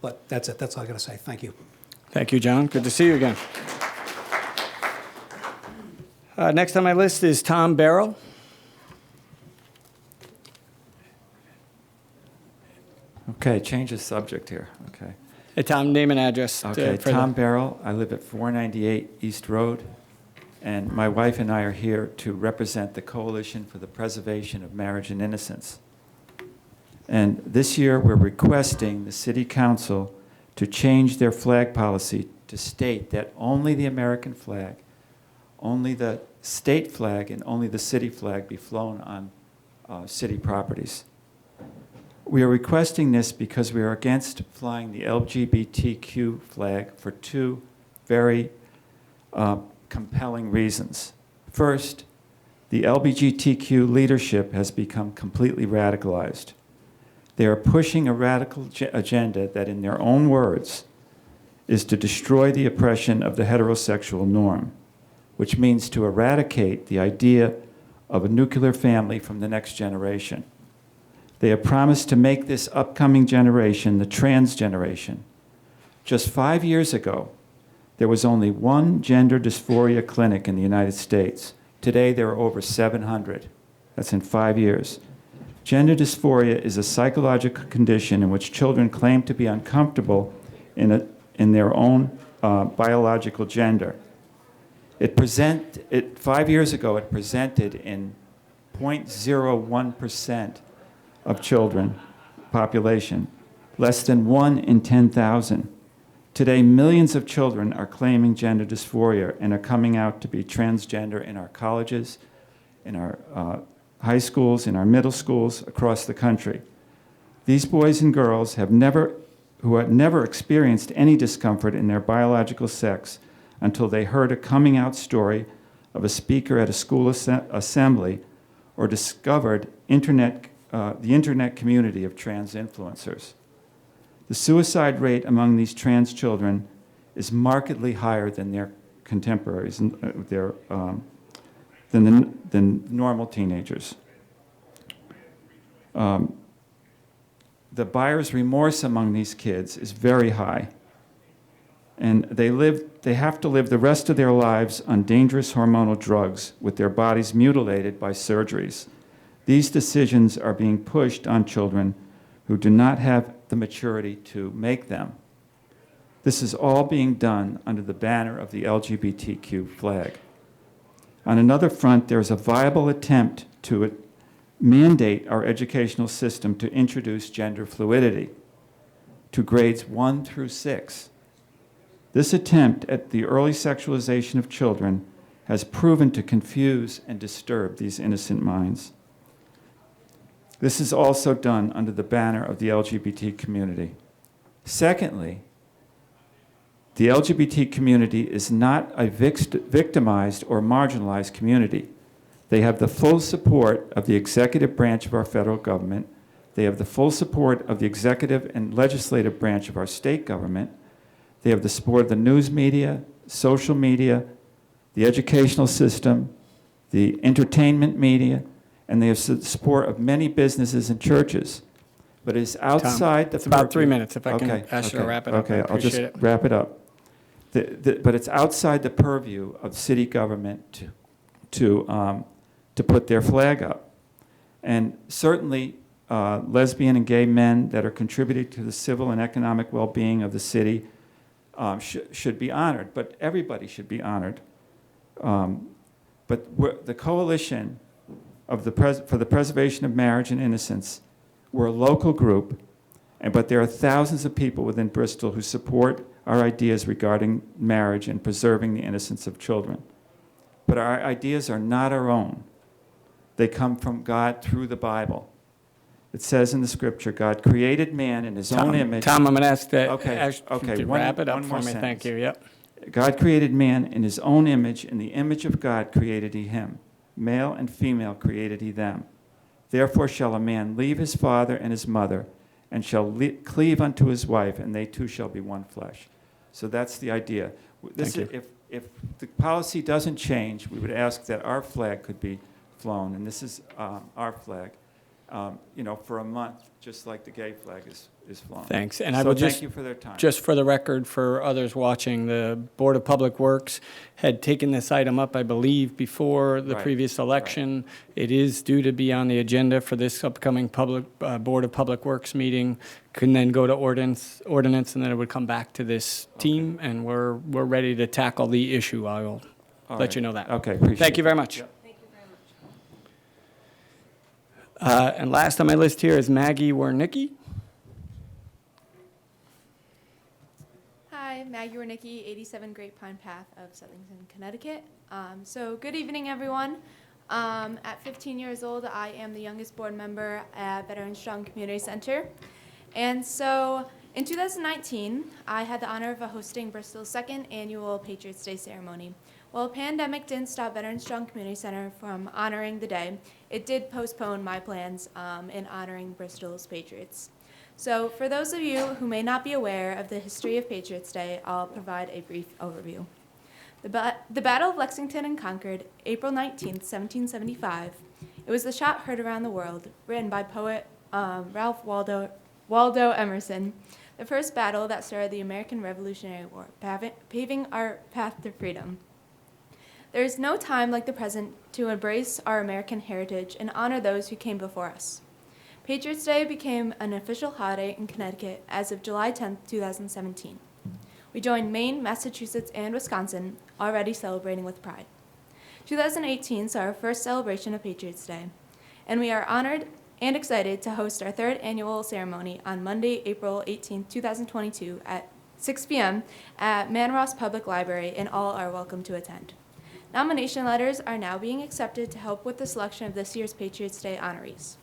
But that's it. That's all I got to say. Thank you. Thank you, John. Good to see you again. Next on my list is Tom Barrow. Okay, change the subject here. Okay. Hey, Tom, name and address. Okay, Tom Barrow. I live at 498 East Road, and my wife and I are here to represent the Coalition for the Preservation of Marriage and Innocence. And this year, we're requesting the City Council to change their flag policy to state that only the American flag, only the state flag, and only the city flag be flown on city properties. We are requesting this because we are against flying the LGBTQ flag for two very compelling reasons. First, the LGBTQ leadership has become completely radicalized. They are pushing a radical agenda that, in their own words, is to destroy the oppression of the heterosexual norm, which means to eradicate the idea of a nuclear family from the next generation. They have promised to make this upcoming generation the trans generation. Just 5 years ago, there was only one gender dysphoria clinic in the United States. Today, there are over 700. That's in 5 years. Gender dysphoria is a psychological condition in which children claim to be uncomfortable in their own biological gender. 5 years ago, it presented in 0.01% of children population, less than 1 in 10,000. Today, millions of children are claiming gender dysphoria and are coming out to be transgender in our colleges, in our high schools, in our middle schools across the country. These boys and girls who had never experienced any discomfort in their biological sex until they heard a coming out story of a speaker at a school assembly or discovered the internet community of trans influencers. The suicide rate among these trans children is markedly higher than their contemporaries, than normal teenagers. The buyer's remorse among these kids is very high, and they have to live the rest of their lives on dangerous hormonal drugs with their bodies mutilated by surgeries. These decisions are being pushed on children who do not have the maturity to make them. This is all being done under the banner of the LGBTQ flag. On another front, there is a viable attempt to mandate our educational system to introduce gender fluidity to grades 1 through 6. This attempt at the early sexualization of children has proven to confuse and disturb these innocent minds. This is also done under the banner of the LGBT community. Secondly, the LGBT community is not a victimized or marginalized community. They have the full support of the executive branch of our federal government. They have the full support of the executive and legislative branch of our state government. They have the support of the news media, social media, the educational system, the entertainment media, and they have the support of many businesses and churches. But it's outside It's about 3 minutes. If I can Okay, ask you to okay, wrap it up, I okay, I'll just appreciate it. wrap it up. But it's outside the purview of city government to put their flag up. And certainly, lesbian and gay men that are contributing to the civil and economic well-being of the city should be honored, but everybody should be honored. But the Coalition of for the Preservation of Marriage and Innocence, we're a local group, but there are thousands of people within Bristol who support our ideas regarding marriage and preserving the innocence of children. But our ideas are not our own. They come from God through the Bible. It says in the scripture, God created man in his own image. Tom, I'm going to ask that. Okay, Wrap it up one for more me. Thank sentence. you. Yep. God created man in his own image. In the image of God created he him. Male and female created he them. Therefore shall a man leave his father and his mother, and shall cleave unto his wife, and they two shall be one flesh. So that's the idea. Thank you. If the policy doesn't change, we would ask that our flag could be flown, and this is our flag, for a month, just like the gay flag is flown. Thanks. And so I will thank you for their time. Just for the record, for others watching, the Board of Public Works had taken this item up, I believe, before the Right, previous election. It is due to be on the agenda for this upcoming Board of Public Works meeting. Can then go to ordinance, and then it would come back to this team, and we're ready to tackle the issue. I will All let right. you know that. Okay, appreciate Thank you very it. much. Yep. And last on my list here is Maggie Wernicki. Hi, Maggie Wernicki, 87 Great Pine Path of Southington, Connecticut. So good evening, everyone. At 15 years old, I am the youngest board member at Veteran Strong Community Center. And so in 2019, I had the honor of hosting Bristol's second annual Patriots Day ceremony. While the pandemic didn't stop Veteran Strong Community Center from honoring the day, it did postpone my plans in honoring Bristol's Patriots. So for those of you who may not be aware of the history of Patriots Day, I'll provide a brief overview. The Battle of Lexington and Concord, April 19th, 1775. It was the shot heard around the world, written by poet Ralph Waldo Emerson, the first battle that started the American Revolutionary War, paving our path to freedom. There is no time like the present to embrace our American heritage and honor those who came before us. Patriots Day became an official holiday in Connecticut as of July 10, 2017. We joined Maine, Massachusetts, and Wisconsin, already celebrating with pride. 2018 saw our first celebration of Patriots Day, and we are honored and excited to host our third annual ceremony on Monday, April 18, 2022 at 6 p.m. at Manross Public Library, and all are welcome to attend. Nomination letters are now being accepted to help with the selection of this year's Patriots Day honorees.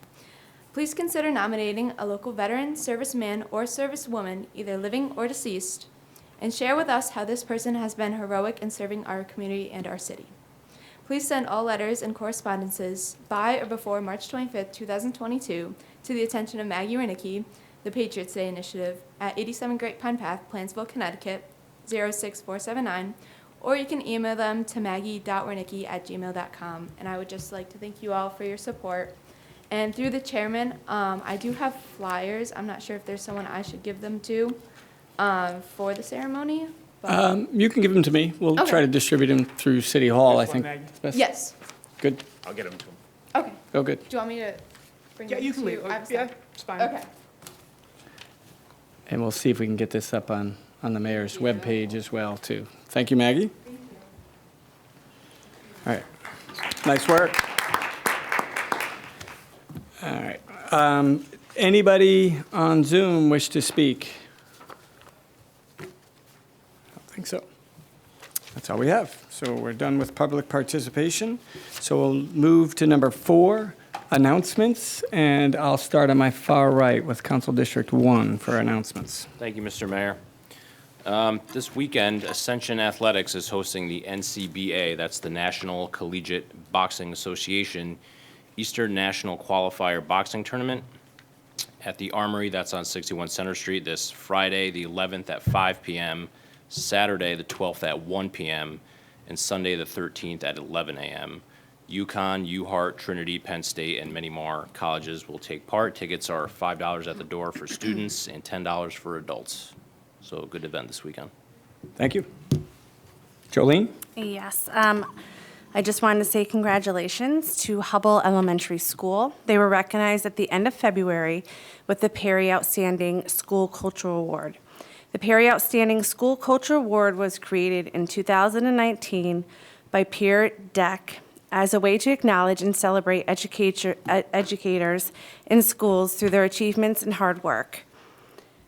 Please consider nominating a local veteran, serviceman, or servicewoman, either living or deceased, and share with us how this person has been heroic in serving our community and our city. Please send all letters and correspondences by or before March 25, 2022 to the attention of Maggie Wernicki, the Patriots Day Initiative, at 87 Great Pine Path, Plansville, Connecticut, 06479, or you can email them to maggie.wernicki@gmail.com. And I would just like to thank you all for your support. And through the chairman, I do have flyers. I'm not sure if there's someone I should give them to for the ceremony. But You can give them to me. We'll Okay. try to distribute them through City Hall, I think. Yes. Good. I'll get them to him. Okay. Go good. Do you want me to bring Yeah, them you can to leave. I have a Yeah, sec. it's fine. Okay. And we'll see if we can get this up on the mayor's webpage as well, too. Thank you, Maggie. All right. Nice work. All right. Anybody on Zoom wish to speak? I don't think so. That's all we have. So we're done with public participation. So we'll move to number 4, announcements, and I'll start on my far right with Council District 1 for announcements. Thank you, Mr. Mayor. This weekend, Ascension Athletics is hosting the NCBA, that's the National Collegiate Boxing Association, Eastern National Qualifier Boxing Tournament at the Armory, that's on 61 Center Street, this Friday, the 11th at 5 p.m., Saturday, the 12th at 1 p.m., and Sunday, the 13th at 11 a.m. UConn, UHart, Trinity, Penn State, and many more colleges will take part. Tickets are $5 at the door for students and $10 for adults. So a good event this weekend. Thank you. Jolene? Yes. I just wanted to say congratulations to Hubble Elementary School. They were recognized at the end of February with the Perry Outstanding School Cultural Award. The Perry Outstanding School Cultural Award was created in 2019 by Peer Deck as a way to acknowledge and celebrate educators in schools through their achievements and hard work.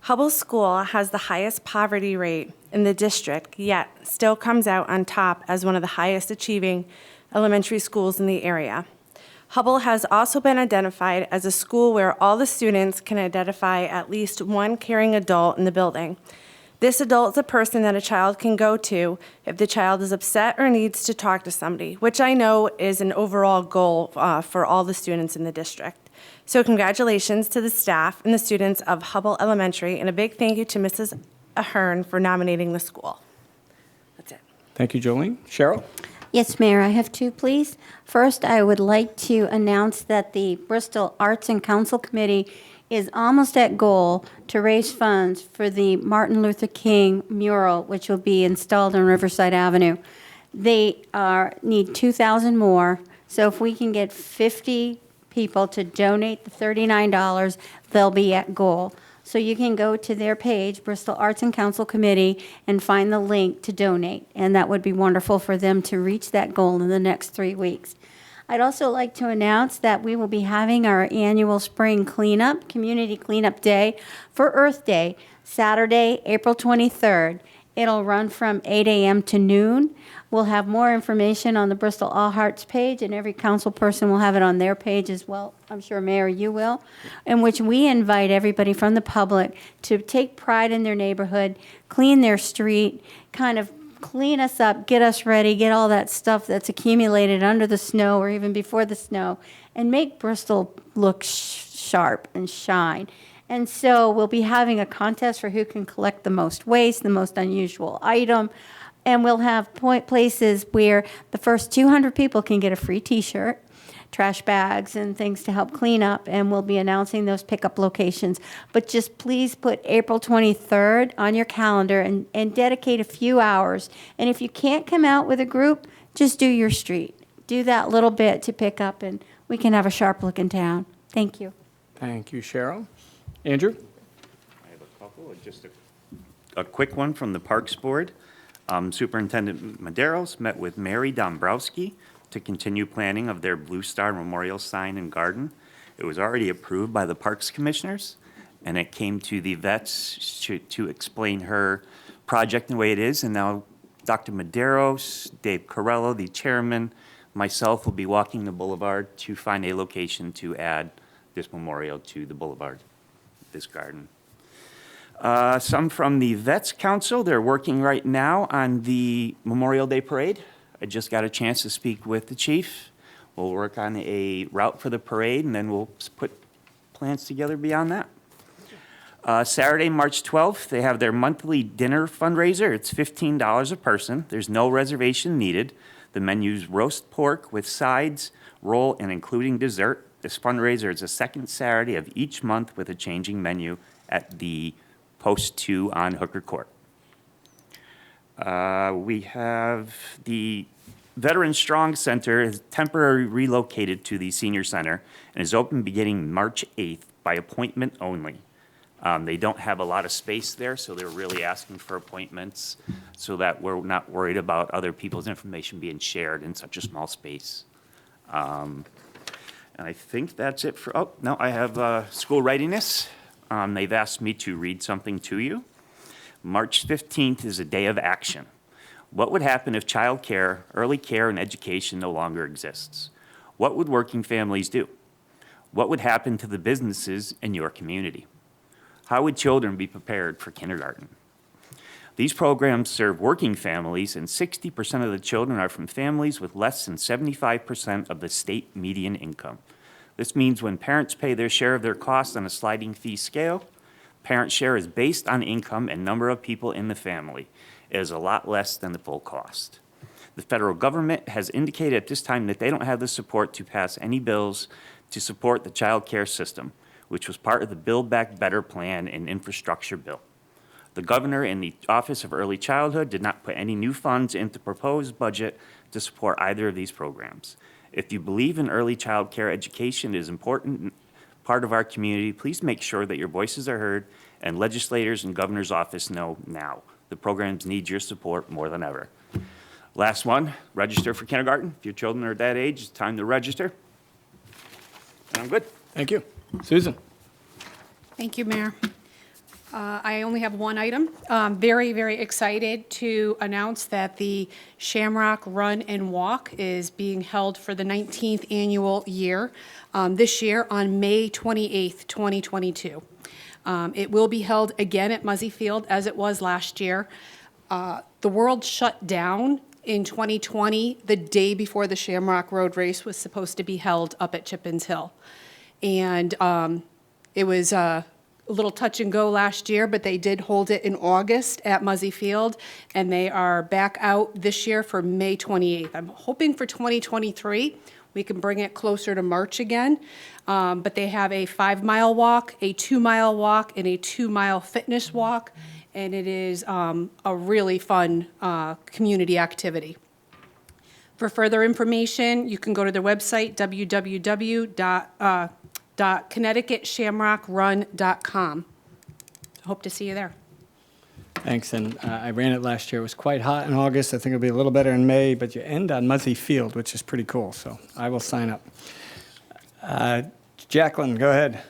Hubble School has the highest poverty rate in the district, yet still comes out on top as one of the highest achieving elementary schools in the area. Hubble has also been identified as a school where all the students can identify at least one caring adult in the building. This adult is a person that a child can go to if the child is upset or needs to talk to somebody, which I know is an overall goal for all the students in the district. So congratulations to the staff and the students of Hubble Elementary, and a big thank you to Mrs. Ahern for nominating the school. That's it. Thank you, Jolene. Cheryl? Yes, Mayor, I have two, please. First, I would like to announce that the Bristol Arts and Council Committee is almost at goal to raise funds for the Martin Luther King mural, which will be installed on Riverside Avenue. They need 2,000 more, so if we can get 50 people to donate the $39, they'll be at goal. So you can go to their page, Bristol Arts and Council Committee, and find the link to donate, and that would be wonderful for them to reach that goal in the next 3 weeks. I'd also like to announce that we will be having our annual spring cleanup, community cleanup day for Earth Day, Saturday, April 23rd. It'll run from 8 a.m. to noon. We'll have more information on the Bristol All Hearts page, and every council person will have it on their page as well. I'm sure, Mayor, you will, in which we invite everybody from the public to take pride in their neighborhood, clean their street, kind of clean us up, get us ready, get all that stuff that's accumulated under the snow or even before the snow, and make Bristol look sharp and shine. And so we'll be having a contest for who can collect the most waste, the most unusual item, and we'll have places where the first 200 people can get a free T-shirt, trash bags and things to help clean up, and we'll be announcing those pickup locations. But just please put April 23rd on your calendar and dedicate a few hours. And if you can't come out with a group, just do your street. Do that little bit to pick up, and we can have a sharp-looking town. Thank you. Thank you, Cheryl. Andrew? I have a couple, just a quick one from the Parks Board. Superintendent Maderos met with Mary Dombrowski to continue planning of their Blue Star Memorial sign and garden. It was already approved by the Parks Commissioners, and it came to the vets to explain her project the way it is, and now Dr. Maderos, Dave Corello, the chairman, myself will be walking the boulevard to find a location to add this memorial to the boulevard, this garden. Some from the Vets Council, they're working right now on the Memorial Day Parade. I just got a chance to speak with the chief. We'll work on a route for the parade, and then we'll put plans together beyond that. Saturday, March 12th, they have their monthly dinner fundraiser. It's $15 a person. There's no reservation needed. The menu's roast pork with sides, roll, and including dessert. This fundraiser is the second Saturday of each month with a changing menu at the Post 2 on Hooker Court. We have the Veteran Strong Center is temporarily relocated to the Senior Center and is open beginning March 8th by appointment only. They don't have a lot of space there, so they're really asking for appointments so that we're not worried about other people's information being shared in such a small space. And I think that's it for, oh, no, I have school readiness. They've asked me to read something to you. March 15th is a day of action. What would happen if child care, early care, and education no longer exists? What would working families do? What would happen to the businesses in your community? How would children be prepared for kindergarten? These programs serve working families, and 60% of the children are from families with less than 75% of the state median income. This means when parents pay their share of their costs on a sliding fee scale, parent share is based on income and number of people in the family. It is a lot less than the full cost. The federal government has indicated at this time that they don't have the support to pass any bills to support the child care system, which was part of the Build Back Better plan and infrastructure bill. The governor and the Office of Early Childhood did not put any new funds into the proposed budget to support either of these programs. If you believe in early child care education is an important part of our community, please make sure that your voices are heard and legislators and governor's office know now. The programs need your support more than ever. Last one, register for kindergarten. If your children are that age, it's time to register. And I'm good. Thank you. Susan? Thank you, Mayor. I only have one item. Very, very excited to announce that the Shamrock Run and Walk is being held for the 19th annual year, this year on May 28th, 2022. It will be held again at Muzzy Field as it was last year. The world shut down in 2020, the day before the Shamrock Road Race was supposed to be held up at Chippins Hill. And it was a little touch and go last year, but they did hold it in August at Muzzy Field, and they are back out this year for May 28th. I'm hoping for 2023 we can bring it closer to March again, but they have a 5-mile walk, a 2-mile walk, and a 2-mile fitness walk, and it is a really fun community activity. For further information, you can go to their website, www.connecticutshamrockrun.com. Hope to see you there. Thanks, and I ran it last year. It was quite hot in August. I think it'll be a little better in May, but you end on Muzzy Field, which is pretty cool, so I will sign up. Jacqueline, go ahead.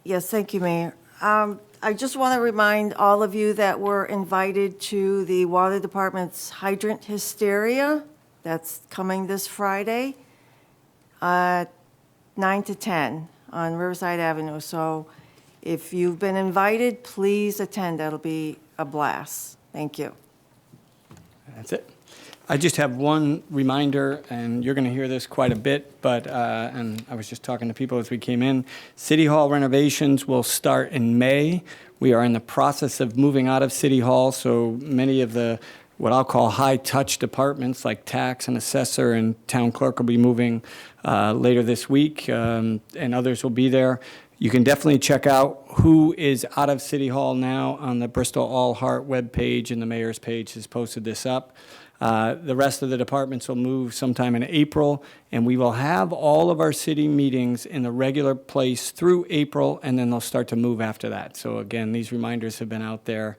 Yes, thank you, Mayor. I just want to remind all of you that we're invited to the Water Department's Hydrant Hysteria. That's coming this Friday, 9 to 10 on Riverside Avenue. So if you've been invited, please attend. That'll be a blast. Thank you. That's it. I just have one reminder, and you're going to hear this quite a bit, but, and I was just talking to people as we came in. City Hall renovations will start in May. We are in the process of moving out of City Hall, so many of the, what I'll call high-touch departments like tax and assessor and town clerk will be moving later this week, and others will be there. You can definitely check out who is out of City Hall now on the Bristol All Heart webpage, and the mayor's page has posted this up. The rest of the departments will move sometime in April, and we will have all of our city meetings in the regular place through April, and then they'll start to move after that. So again, these reminders have been out there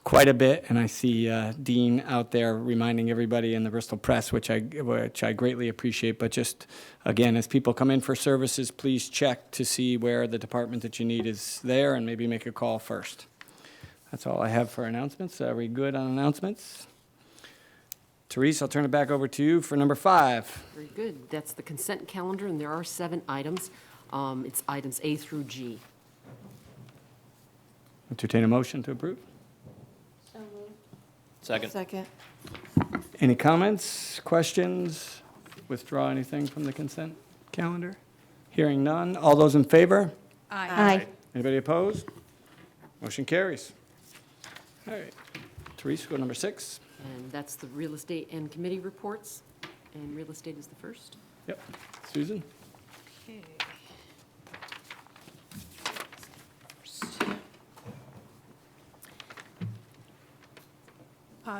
quite a bit, and I see Dean out there reminding everybody in the Bristol Press, which I greatly appreciate. But just, again, as people come in for services, please check to see where the department that you need is there, and maybe make a call first. That's all I have for announcements. Are we good on announcements? Therese, I'll turn it back over to you for number 5. Very good. That's the consent calendar, and there are 7 items. It's items A through G. Entertain a motion to approve. Second. Second. Any comments, questions? Withdraw anything from the consent calendar? Hearing none. All those in favor? Aye. Anybody opposed? Motion carries. All right. Therese, go to number 6. And that's the real estate and committee reports. And real estate is the first. Yep. Susan? Okay.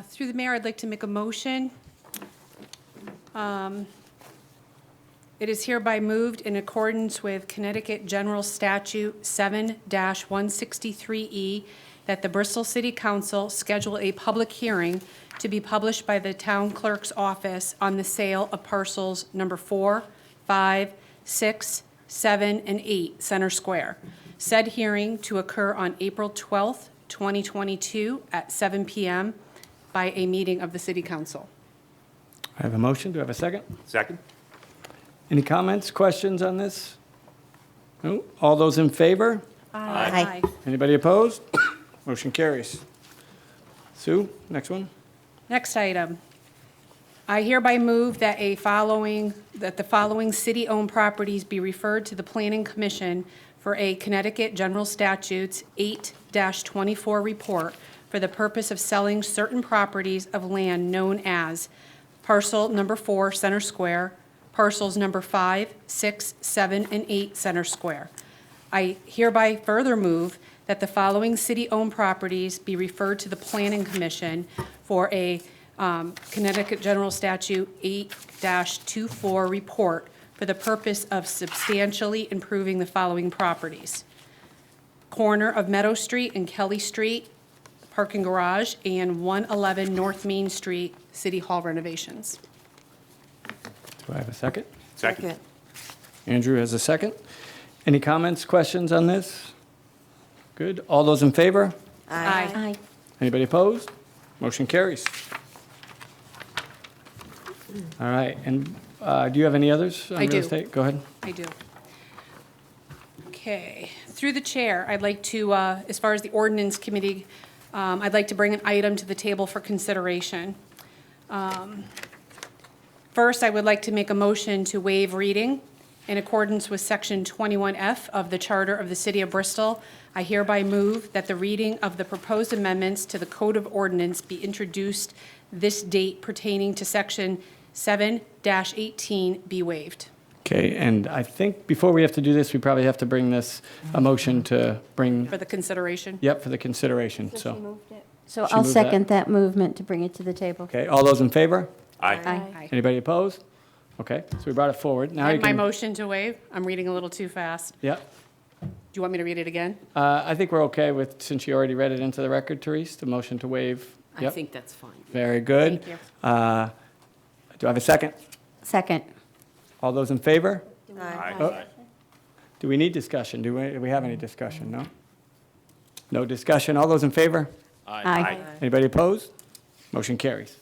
Through the mayor, I'd like to make a motion. It is hereby moved in accordance with Connecticut General Statute 7-163E that the Bristol City Council schedule a public hearing to be published by the town clerk's office on the sale of parcels number 4, 5, 6, 7, and 8 Center Square. Said hearing to occur on April 12th, 2022 at 7 p.m. by a meeting of the City Council. I have a motion. Do I have a second? Second. Any comments, questions on this? No? All those in favor? Aye. Anybody opposed? Motion carries. Sue, next one. Next item. I hereby move that the following city-owned properties be referred to the Planning Commission for a Connecticut General Statutes 8-24 report for the purpose of selling certain properties of land known as parcel number 4, Center Square, parcels number 5, 6, 7, and 8, Center Square. I hereby further move that the following city-owned properties be referred to the Planning Commission for a Connecticut General Statute 8-24 report for the purpose of substantially improving the following properties: corner of Meadow Street and Kelly Street, parking garage, and 111 North Main Street, City Hall renovations. Do I have a second? Second. Andrew has a second. Any comments, questions on this? Good. All those in favor? Aye. Anybody opposed? Motion carries. All right, and do you have any others on I real do. estate? Go ahead. I do. Okay, through the chair, I'd like to, as far as the ordinance committee, I'd like to bring an item to the table for consideration. First, I would like to make a motion to waive reading in accordance with Section 21F of the Charter of the City of Bristol. I hereby move that the reading of the proposed amendments to the Code of Ordinance be introduced this date pertaining to Section 7-18 be waived. Okay, and I think before we have to do this, we probably have to bring this, a motion to bring, For the consideration? yep, for the consideration, so. So She I'll moved that. second that movement to bring it to the table. Okay, all those in favor? Aye. Aye. Anybody opposed? Okay, so we brought it forward. Now you And my can. motion to waive, I'm reading a little too fast. Yep. Do you want me to read it again? I think we're okay with, since you already read it into the record, Therese, the motion to waive. I Yep. think that's fine. Very good. Thank you. Do I have a second? Second. All those in favor? Aye. Oh, do we need discussion? Do we have any discussion? No? No discussion. All those in favor? Aye. Anybody opposed? Motion carries.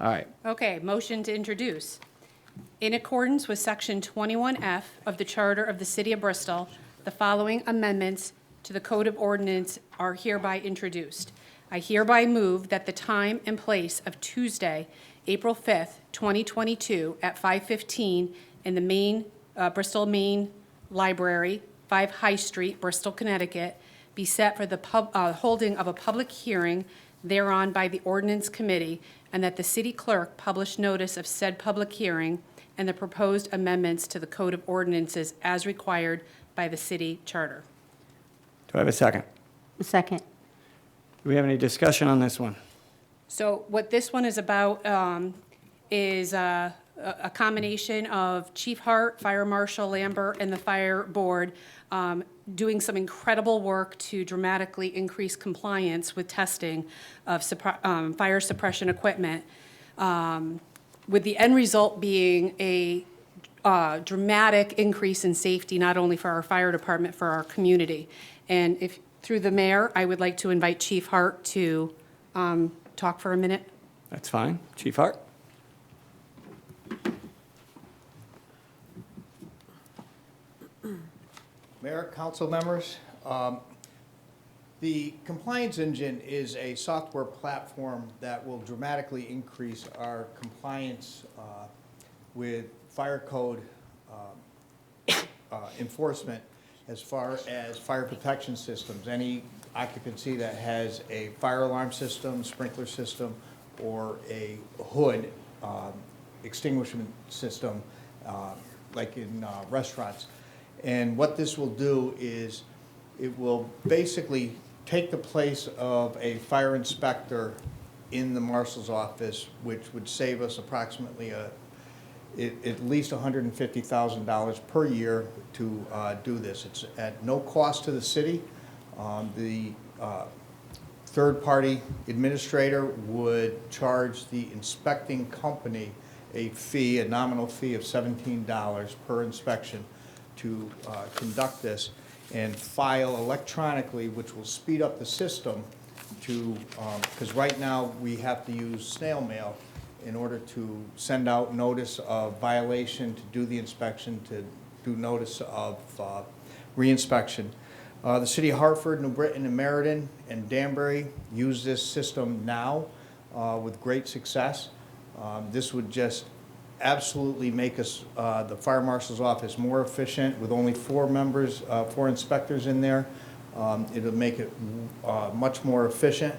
All right. Okay, motion to introduce. In accordance with Section 21F of the Charter of the City of Bristol, the following amendments to the Code of Ordinance are hereby introduced. I hereby move that the time and place of Tuesday, April 5th, 2022, at 5:15 in the Bristol Main Library, 5 High Street, Bristol, Connecticut, be set for the holding of a public hearing thereon by the Ordinance Committee, and that the city clerk publish notice of said public hearing and the proposed amendments to the Code of Ordinances as required by the city charter. Do I have a second? Second. Do we have any discussion on this one? So what this one is about is a combination of Chief Hart, Fire Marshal Lambert, and the Fire Board doing some incredible work to dramatically increase compliance with testing of fire suppression equipment, with the end result being a dramatic increase in safety, not only for our fire department, for our community. And if, through the mayor, I would like to invite Chief Hart to talk for a minute. That's fine. Chief Hart? Mayor, council members, the Compliance Engine is a software platform that will dramatically increase our compliance with fire code enforcement as far as fire protection systems. Any occupancy that has a fire alarm system, sprinkler system, or a hood extinguishment system, like in restaurants. And what this will do is it will basically take the place of a fire inspector in the marshal's office, which would save us approximately at least $150,000 per year to do this. It's at no cost to the city. The third-party administrator would charge the inspecting company a fee, a nominal fee of $17 per inspection to conduct this, and file electronically, which will speed up the system to, because right now we have to use snail mail, in order to send out notice of violation, to do the inspection, to do notice of reinspection. The city of Hartford, New Britain, and Meriden, and Danbury use this system now with great success. This would just absolutely make us, the fire marshal's office, more efficient with only 4 members, 4 inspectors in there. It'll make it much more efficient.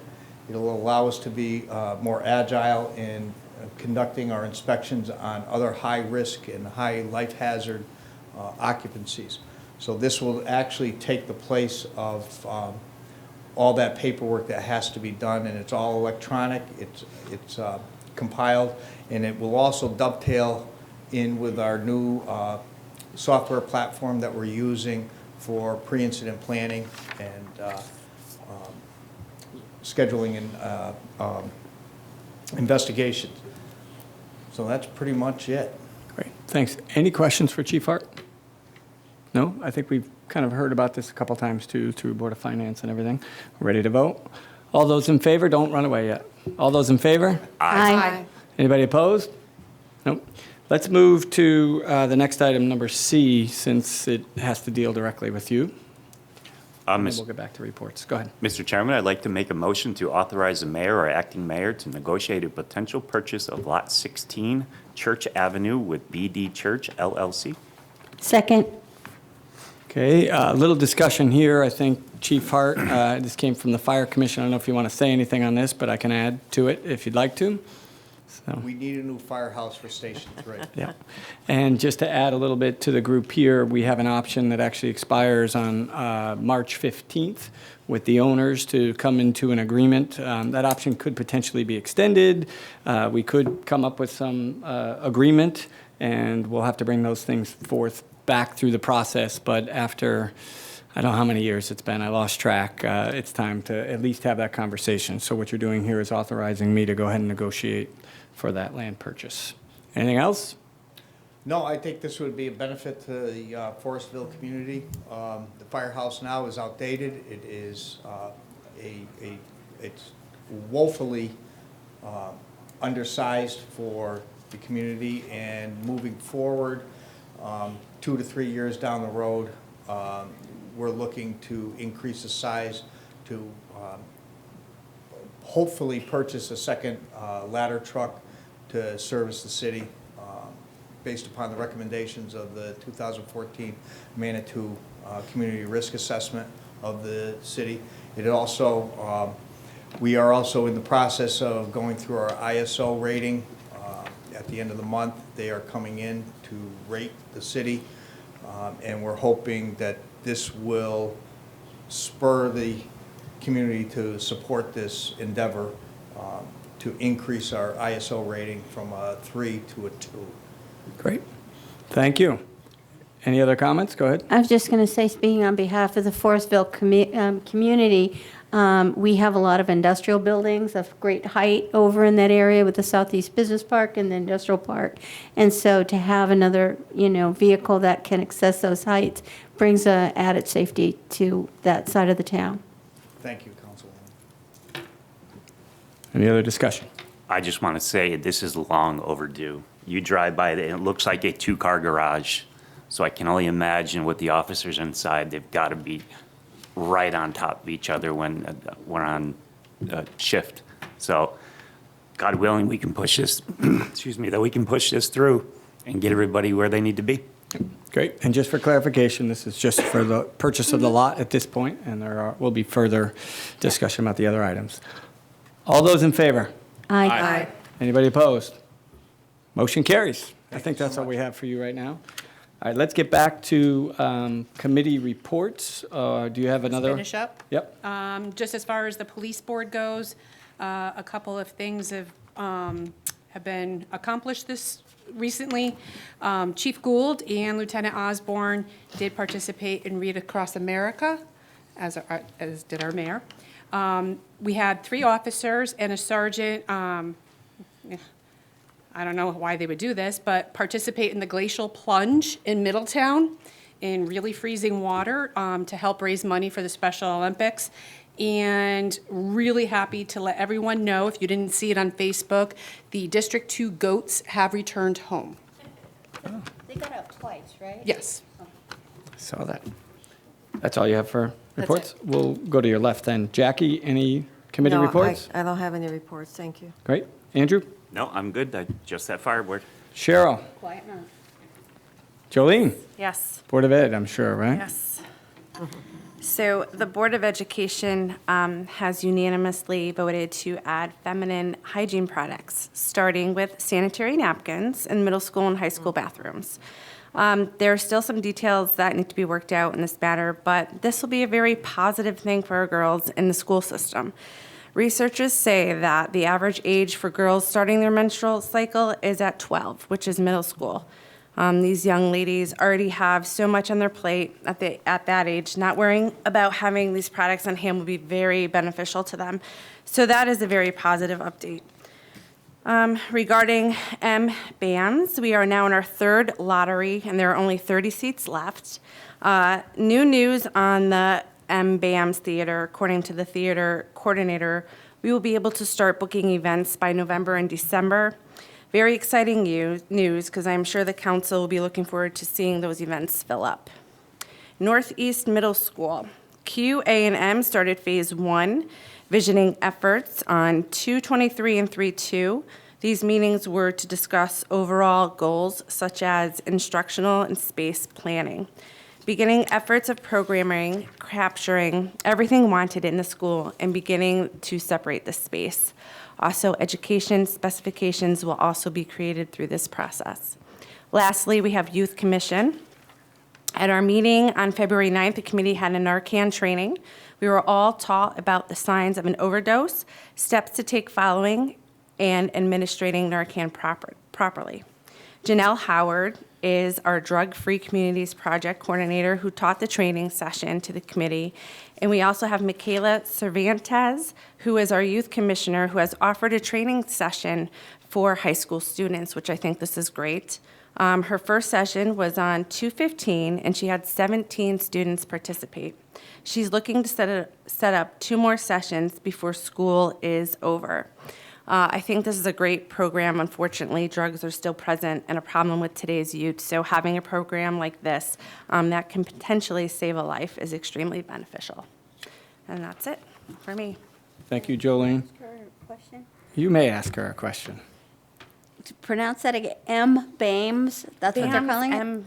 It'll allow us to be more agile in conducting our inspections on other high risk and high life hazard occupancies. So this will actually take the place of all that paperwork that has to be done, and it's all electronic, it's compiled, and it will also dovetail in with our new software platform that we're using for pre-incident planning and scheduling and investigations. So that's pretty much it. Great, thanks. Any questions for Chief Hart? No? I think we've kind of heard about this a couple times too, through Board of Finance and everything. Ready to vote? All those in favor, don't run away yet. All those in favor? Aye. Anybody opposed? Nope. Let's move to the next item, number C, since it has to deal directly with you. And then we'll get back to reports. Go ahead. Mr. Chairman, I'd like to make a motion to authorize the mayor or acting mayor to negotiate a potential purchase of Lot 16 Church Avenue with BD Church LLC. Second. Okay, a little discussion here. I think Chief Hart, this came from the Fire Commission. I don't know if you want to say anything on this, but I can add to it if you'd like to. So. We need a new firehouse for Station 3. Yeah. And just to add a little bit to the group here, we have an option that actually expires on March 15th with the owners to come into an agreement. That option could potentially be extended. We could come up with some agreement, and we'll have to bring those things forth back through the process. But after, I don't know how many years it's been, I lost track, it's time to at least have that conversation. So what you're doing here is authorizing me to go ahead and negotiate for that land purchase. Anything else? No, I think this would be a benefit to the Forestville community. The firehouse now is outdated. It is it's woefully undersized for the community, and moving forward, 2 to 3 years down the road, we're looking to increase the size to hopefully purchase a second ladder truck to service the city based upon the recommendations of the 2014 Manitou Community Risk Assessment of the city. It also, we are also in the process of going through our ISO rating. At the end of the month, they are coming in to rate the city, and we're hoping that this will spur the community to support this endeavor to increase our ISO rating from a 3 to a 2. Great. Thank you. Any other comments? Go ahead. I was just going to say, speaking on behalf of the Forestville community, we have a lot of industrial buildings of great height over in that area with the Southeast Business Park and the industrial park. And so to have another, vehicle that can access those heights brings added safety to that side of the town. Thank you, Councilwoman. Any other discussion? I just want to say this is long overdue. You drive by it, and it looks like a 2-car garage. So I can only imagine what the officers inside, they've got to be right on top of each other when we're on shift. So God willing, we can push this, excuse me, that we can push this through and get everybody where they need to be. Great. And just for clarification, this is just for the purchase of the lot at this point, and there will be further discussion about the other items. All those in favor? Aye. Anybody opposed? Motion carries. I think that's all we have for you right now. All right, let's get back to committee reports. Do you have another? Finish up. Yep. Just as far as the police board goes, a couple of things have been accomplished this recently. Chief Gould and Lieutenant Osborne did participate in Read Across America, as did our mayor. We had 3 officers and a sergeant. I don't know why they would do this, but participate in the glacial plunge in Middletown in really freezing water to help raise money for the Special Olympics. And really happy to let everyone know, if you didn't see it on Facebook, the District 2 goats have returned home. They got out twice, right? Yes. Saw that. That's all you have for That's reports? We'll go to your left then. Jackie, any committee No, reports? I don't have any reports, thank you. Great. Andrew? No, I'm good. Just that fire board. Cheryl? Quiet now. Jolene? Yes. Board of Ed, I'm sure, right? Yes. So the Board of Education has unanimously voted to add feminine hygiene products, starting with sanitary napkins in middle school and high school bathrooms. There are still some details that need to be worked out in this matter, but this will be a very positive thing for our girls in the school system. Researchers say that the average age for girls starting their menstrual cycle is at 12, which is middle school. These young ladies already have so much on their plate at that age. Not worrying about having these products on hand will be very beneficial to them. So that is a very positive update. Regarding MBAMs, we are now in our third lottery, and there are only 30 seats left. New news on the MBAMs theater. According to the theater coordinator, we will be able to start booking events by November and December. Very exciting news, because I'm sure the council will be looking forward to seeing those events fill up. Northeast Middle School. QA&M started Phase 1, visioning efforts on 2/23 and 3/2. These meetings were to discuss overall goals such as instructional and space planning. Beginning efforts of programming, capturing everything wanted in the school, and beginning to separate the space. Also, education specifications will also be created through this process. Lastly, we have Youth Commission. At our meeting on February 9th, the committee had a Narcan training. We were all taught about the signs of an overdose, steps to take following, and administrating Narcan properly. Janelle Howard is our Drug-Free Communities Project Coordinator who taught the training session to the committee. And we also have Michaela Cervantes, who is our Youth Commissioner, who has offered a training session for high school students, which I think this is great. Her first session was on 2/15, and she had 17 students participate. She's looking to set up 2 more sessions before school is over. I think this is a great program. Unfortunately, drugs are still present and a problem with today's youth, so having a program like this that can potentially save a life is extremely beneficial. And that's it for me. Thank you, Jolene. Question? You may ask her a question. To pronounce that again, MBAMs, that's what they're calling it?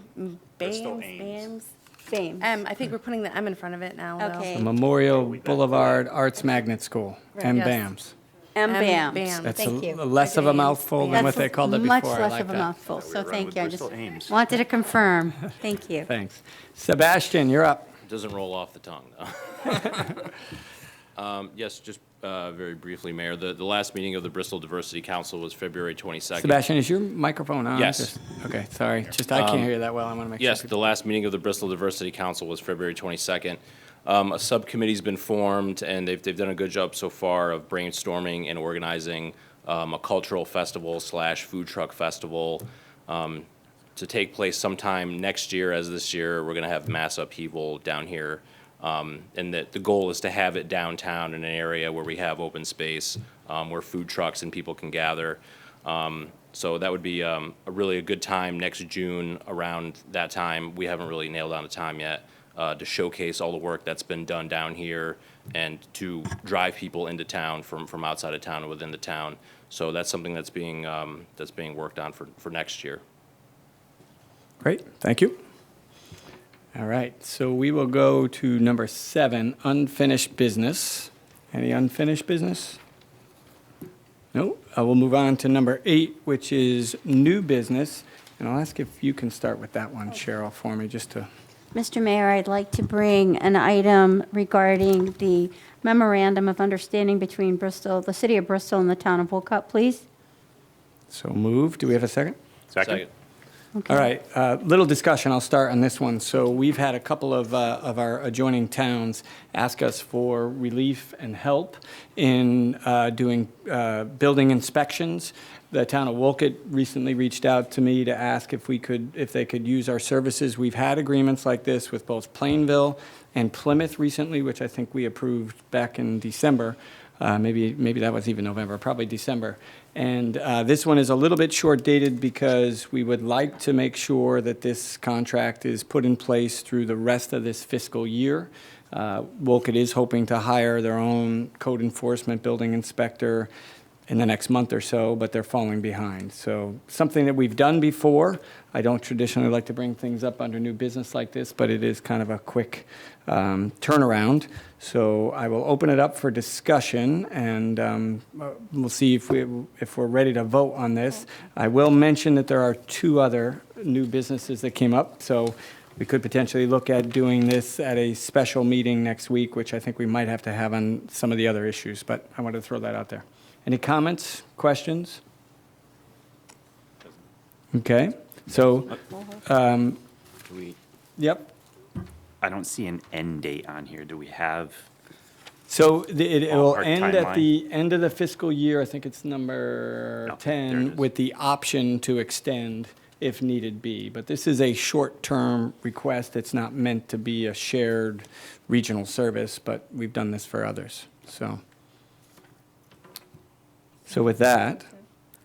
Bristol BAMS. BAMs. I think we're putting the M in front of it now, though. Okay. The Memorial Boulevard Arts Magnet School, MBAMS. MBAMs, That's thank you. less of a mouthful than what they called it before. Much I less like of a that. mouthful, so thank you. I just Bristol Ames. wanted to confirm. Thank you. Thanks. Sebastian, you're up. Doesn't roll off the tongue, though. Yes, just very briefly, Mayor. The last meeting of the Bristol Diversity Council was February 22nd. Sebastian, is your microphone on? Yes. Okay, sorry. Just I can't hear you that well. I want to make Yes, sure. the last meeting of the Bristol Diversity Council was February 22nd. A subcommittee's been formed, and they've done a good job so far of brainstorming and organizing a cultural festival / food truck festival to take place sometime next year. As this year, we're going to have mass upheaval down here. And the goal is to have it downtown in an area where we have open space, where food trucks and people can gather. So that would be a good time next June around that time. We haven't really nailed down a time yet to showcase all the work that's been done down here and to drive people into town from outside of town and within the town. So that's something that's being worked on for next year. Great, thank you. All right, so we will go to number 7, unfinished business. Any unfinished business? No, we'll move on to number 8, which is new business. And I'll ask if you can start with that one, Cheryl, for me, just to. Mr. Mayor, I'd like to bring an item regarding the memorandum of understanding between Bristol, the city of Bristol and the town of Wolcott, please. So moved. Do we have a second? Second. Okay. All right, little discussion. I'll start on this one. So we've had a couple of our adjoining towns ask us for relief and help in doing building inspections. the town of Wolcott recently reached out to me to ask if they could use our services. We've had agreements like this with both Plainville and Plymouth recently, which I think we approved back in December. Maybe that was even November, probably December. And this one is a little bit short-dated because we would like to make sure that this contract is put in place through the rest of this fiscal year. Wolcott is hoping to hire their own code enforcement building inspector in the next month or so, but they're falling behind. So something that we've done before. I don't traditionally like to bring things up under new business like this, but it is kind of a quick turnaround. So I will open it up for discussion, and we'll see if we're ready to vote on this. I will mention that there are 2 other new businesses that came up, so we could potentially look at doing this at a special meeting next week, which I think we might have to have on some of the other issues, but I wanted to throw that out there. Any comments, questions? Okay, so, yep. I don't see an end date on here. Do we have? So it will Ballpark end at timeline? the end of the fiscal year, I think it's number Okay, there it 10, is. with the option to extend if needed be. But this is a short-term request. It's not meant to be a shared regional service, but we've done this for others, so. So with that,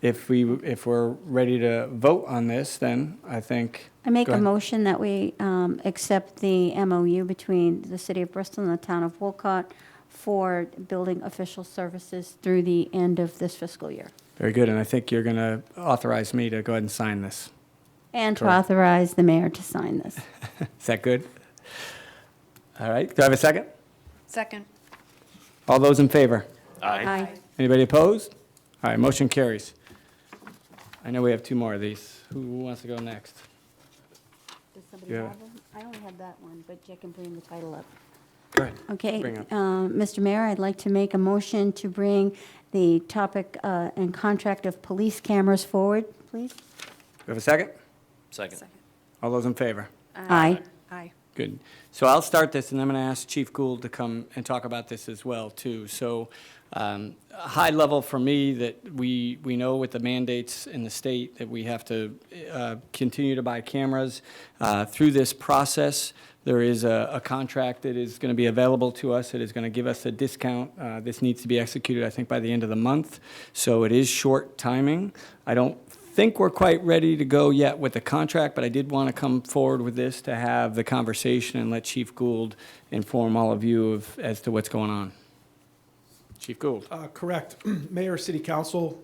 if we're ready to vote on this, then I think. I make go a ahead. motion that we accept the MOU between the City of Bristol and the Town of Wolcott for building official services through the end of this fiscal year. Very good, and I think you're going to authorize me to go ahead and sign this. And to Correct. authorize the mayor to sign this. Is that good? All right, do I have a second? Second. All those in favor? Aye. Anybody opposed? All right, motion carries. I know we have 2 more of these. Who wants to go next? Does somebody Yeah. have them? I only have that one, but Jack can bring the title up. Go ahead. Okay, Bring it. Mr. Mayor, I'd like to make a motion to bring the topic and contract of police cameras forward, please. Do we have a second? Second. All those in favor? Aye. Aye. Good. So I'll start this, and I'm going to ask Chief Gould to come and talk about this as well, too. So high level for me that we know with the mandates in the state that we have to continue to buy cameras. Through this process, there is a contract that is going to be available to us. It is going to give us a discount. This needs to be executed, I think, by the end of the month. So it is short timing. I don't think we're quite ready to go yet with the contract, but I did want to come forward with this to have the conversation and let Chief Gould inform all of you as to what's going on. Chief Gould. Correct. Mayor, City Council,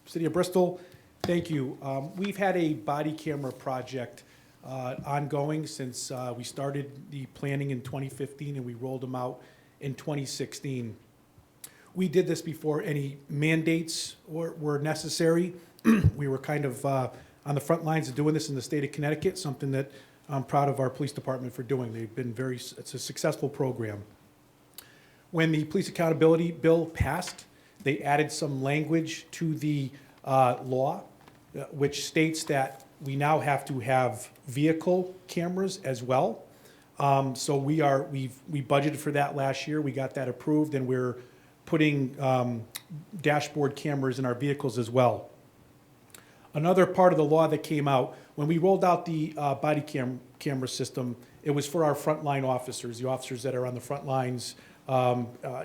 City of Bristol, thank you. We've had a body camera project ongoing since we started the planning in 2015 and we rolled them out in 2016. We did this before any mandates were necessary. We were kind of on the front lines of doing this in the state of Connecticut, something that I'm proud of our police department for doing. They've been it's a successful program. When the police accountability bill passed, they added some language to the law, which states that we now have to have vehicle cameras as well. So we budgeted for that last year. We got that approved, and we're putting dashboard cameras in our vehicles as well. Another part of the law that came out, when we rolled out the body camera system, it was for our frontline officers, the officers that are on the front lines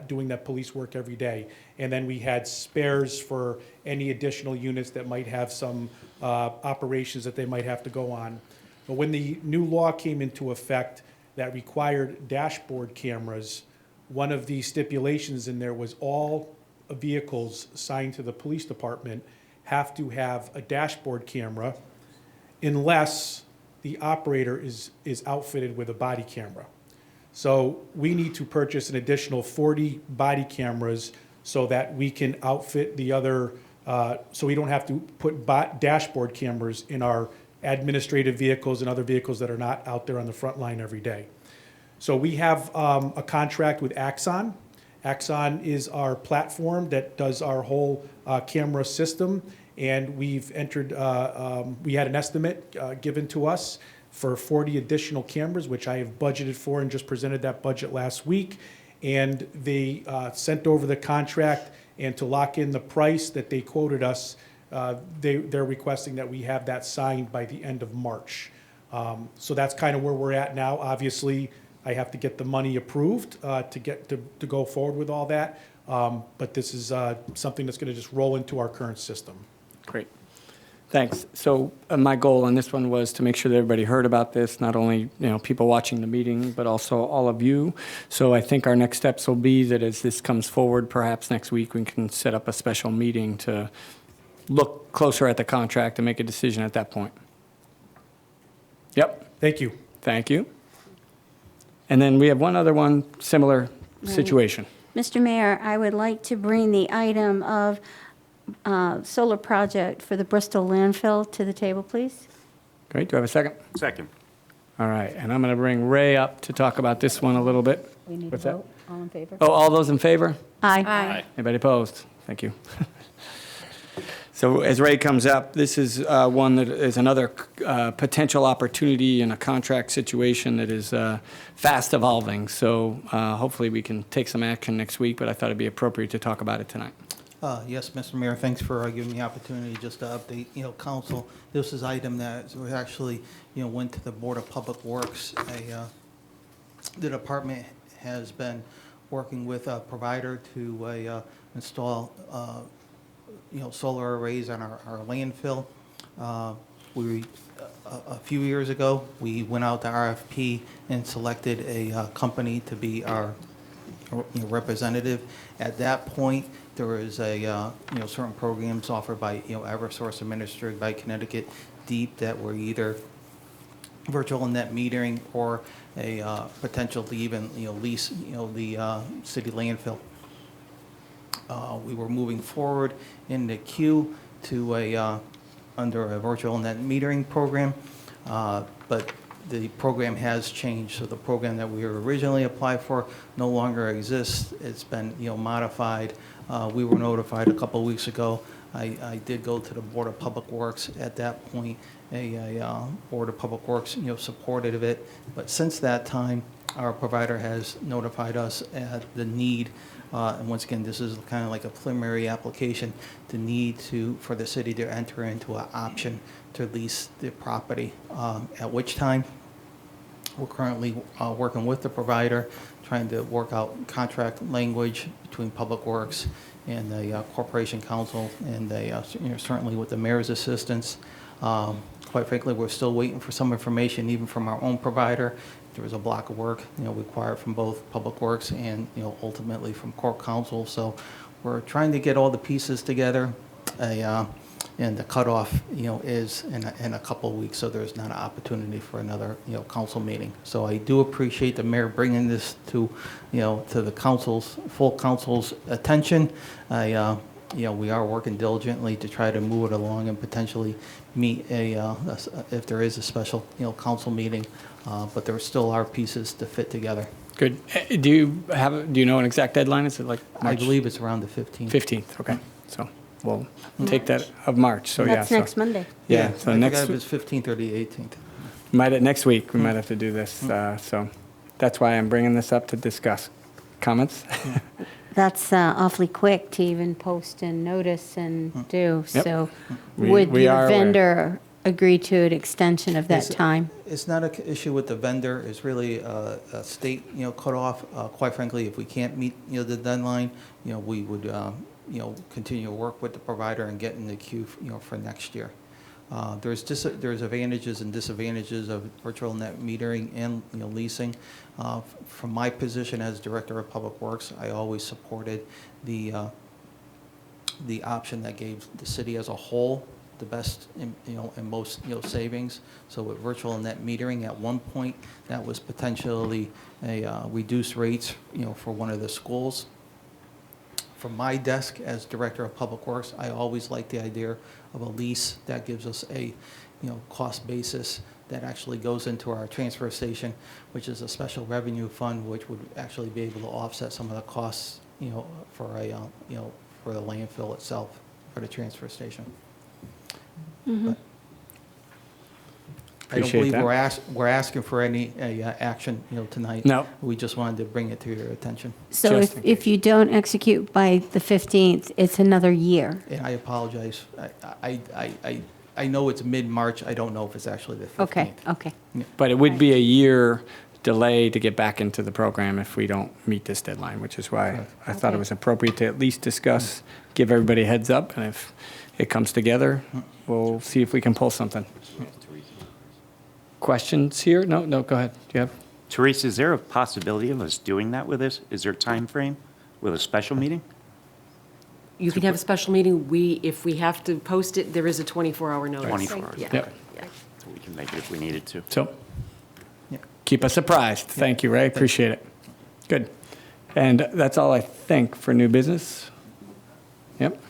doing that police work every day. And then we had spares for any additional units that might have some operations that they might have to go on. But when the new law came into effect that required dashboard cameras, one of the stipulations in there was all vehicles assigned to the police department have to have a dashboard camera unless the operator is outfitted with a body camera. So we need to purchase an additional 40 body cameras so that we can outfit the other, so we don't have to put dashboard cameras in our administrative vehicles and other vehicles that are not out there on the front line every day. So we have a contract with Axon. Axon is our platform that does our whole camera system, and we've entered, we had an estimate given to us for 40 additional cameras, which I have budgeted for and just presented that budget last week. And they sent over the contract, and to lock in the price that they quoted us, They're requesting that we have that signed by the end of March. So that's kind of where we're at now. Obviously, I have to get the money approved to go forward with all that. But this is something that's going to just roll into our current system. Great. Thanks. So my goal on this one was to make sure that everybody heard about this, not only, people watching the meeting, but also all of you. So I think our next steps will be that as this comes forward, perhaps next week, we can set up a special meeting to look closer at the contract and make a decision at that point. Yep. Thank you. Thank you. And then we have one other one, similar situation. Mr. Mayor, I would like to bring the item of solar project for the Bristol landfill to the table, please. Great. Do I have a second? Second. All right. And I'm going to bring Ray up to talk about this one a little bit. We need What's to that? vote. All in favor? Oh, all those in favor? Aye. Anybody opposed? Thank you. So as Ray comes up, this is one that is another potential opportunity in a contract situation that is fast evolving. So hopefully we can take some action next week, but I thought it'd be appropriate to talk about it tonight. Yes, Mr. Mayor, thanks for giving me the opportunity just to update, council. This is item that we actually, went to the Board of Public Works. The department has been working with a provider to install solar arrays on our landfill. A few years ago, we went out to RFP and selected a company to be our representative. At that point, there was a certain programs offered by Eversource, administered by Connecticut Deep, that were either virtual net metering or a potential to even lease the city landfill. We were moving forward in the queue to under a virtual net metering program, but the program has changed. So the program that we were originally applied for no longer exists. It's been modified. We were notified a couple of weeks ago. I did go to the Board of Public Works. At that point, a Board of Public Works supported of it. But since that time, our provider has notified us at the need. And once again, this is kind of like a preliminary application, the need for the city to enter into an option to lease the property, at which time we're currently working with the provider, trying to work out contract language between Public Works and the Corporation Council, and certainly with the mayor's assistance. Quite frankly, we're still waiting for some information, even from our own provider. There was a block of work, required from both Public Works and, ultimately from Corp Council. So we're trying to get all the pieces together. And the cutoff, is in a couple of weeks, so there's not an opportunity for another, council meeting. So I do appreciate the mayor bringing this to the full council's attention. We are working diligently to try to move it along and potentially meet if there is a special, council meeting. But there still are pieces to fit together. Good. Do you know an exact deadline? Is it like March? I believe it's around the 15th. 15th, okay. So we'll take that of March, so yeah. That's next Monday. Yeah, so I next, think it's 15th or the 18th. next week, we might have to do this, so that's why I'm bringing this up to discuss. Comments? That's awfully quick to even post and notice and do. Yep. So We would are your aware. vendor agree to an extension of that time? It's not an issue with the vendor. It's really a state, cutoff. Quite frankly, if we can't meet, the deadline, we would, continue to work with the provider and get in the queue, for next year. There's advantages and disadvantages of virtual net metering and, leasing. From my position as Director of Public Works, I always supported the option that gave the city as a whole the best, and most, savings. So with virtual net metering, at one point, that was potentially a reduced rates, for one of the schools. From my desk as Director of Public Works, I always liked the idea of a lease that gives us a, cost basis that actually goes into our transfer station, which is a special revenue fund, which would actually be able to offset some of the costs, for for the landfill itself, for the transfer station. Mhm. I don't Appreciate believe that. we're asking for any action, tonight. No. We just wanted to bring it to your attention. So Just in if you don't execute by the 15th, it's another year. And I apologize. I know it's mid-March. I don't know if it's actually the 15th. Okay, okay. But it would be a year delay to get back into the program if we don't meet this deadline, which is why I thought it was appropriate to at least discuss, give everybody a heads up, and if it comes together, we'll see if we can pull something. Questions here? No, go ahead. Do you have? Teresa, is there a possibility of us doing that with this? Is there a time frame with a special meeting? You can have a special meeting. If we have to post it, there is a 24-hour notice. 24 hours. Yeah. Yep. Yeah. So we can make it if we needed to. So, keep us apprised. Thank you, Ray. Appreciate it. Good. And that's all I think for new business. Yep.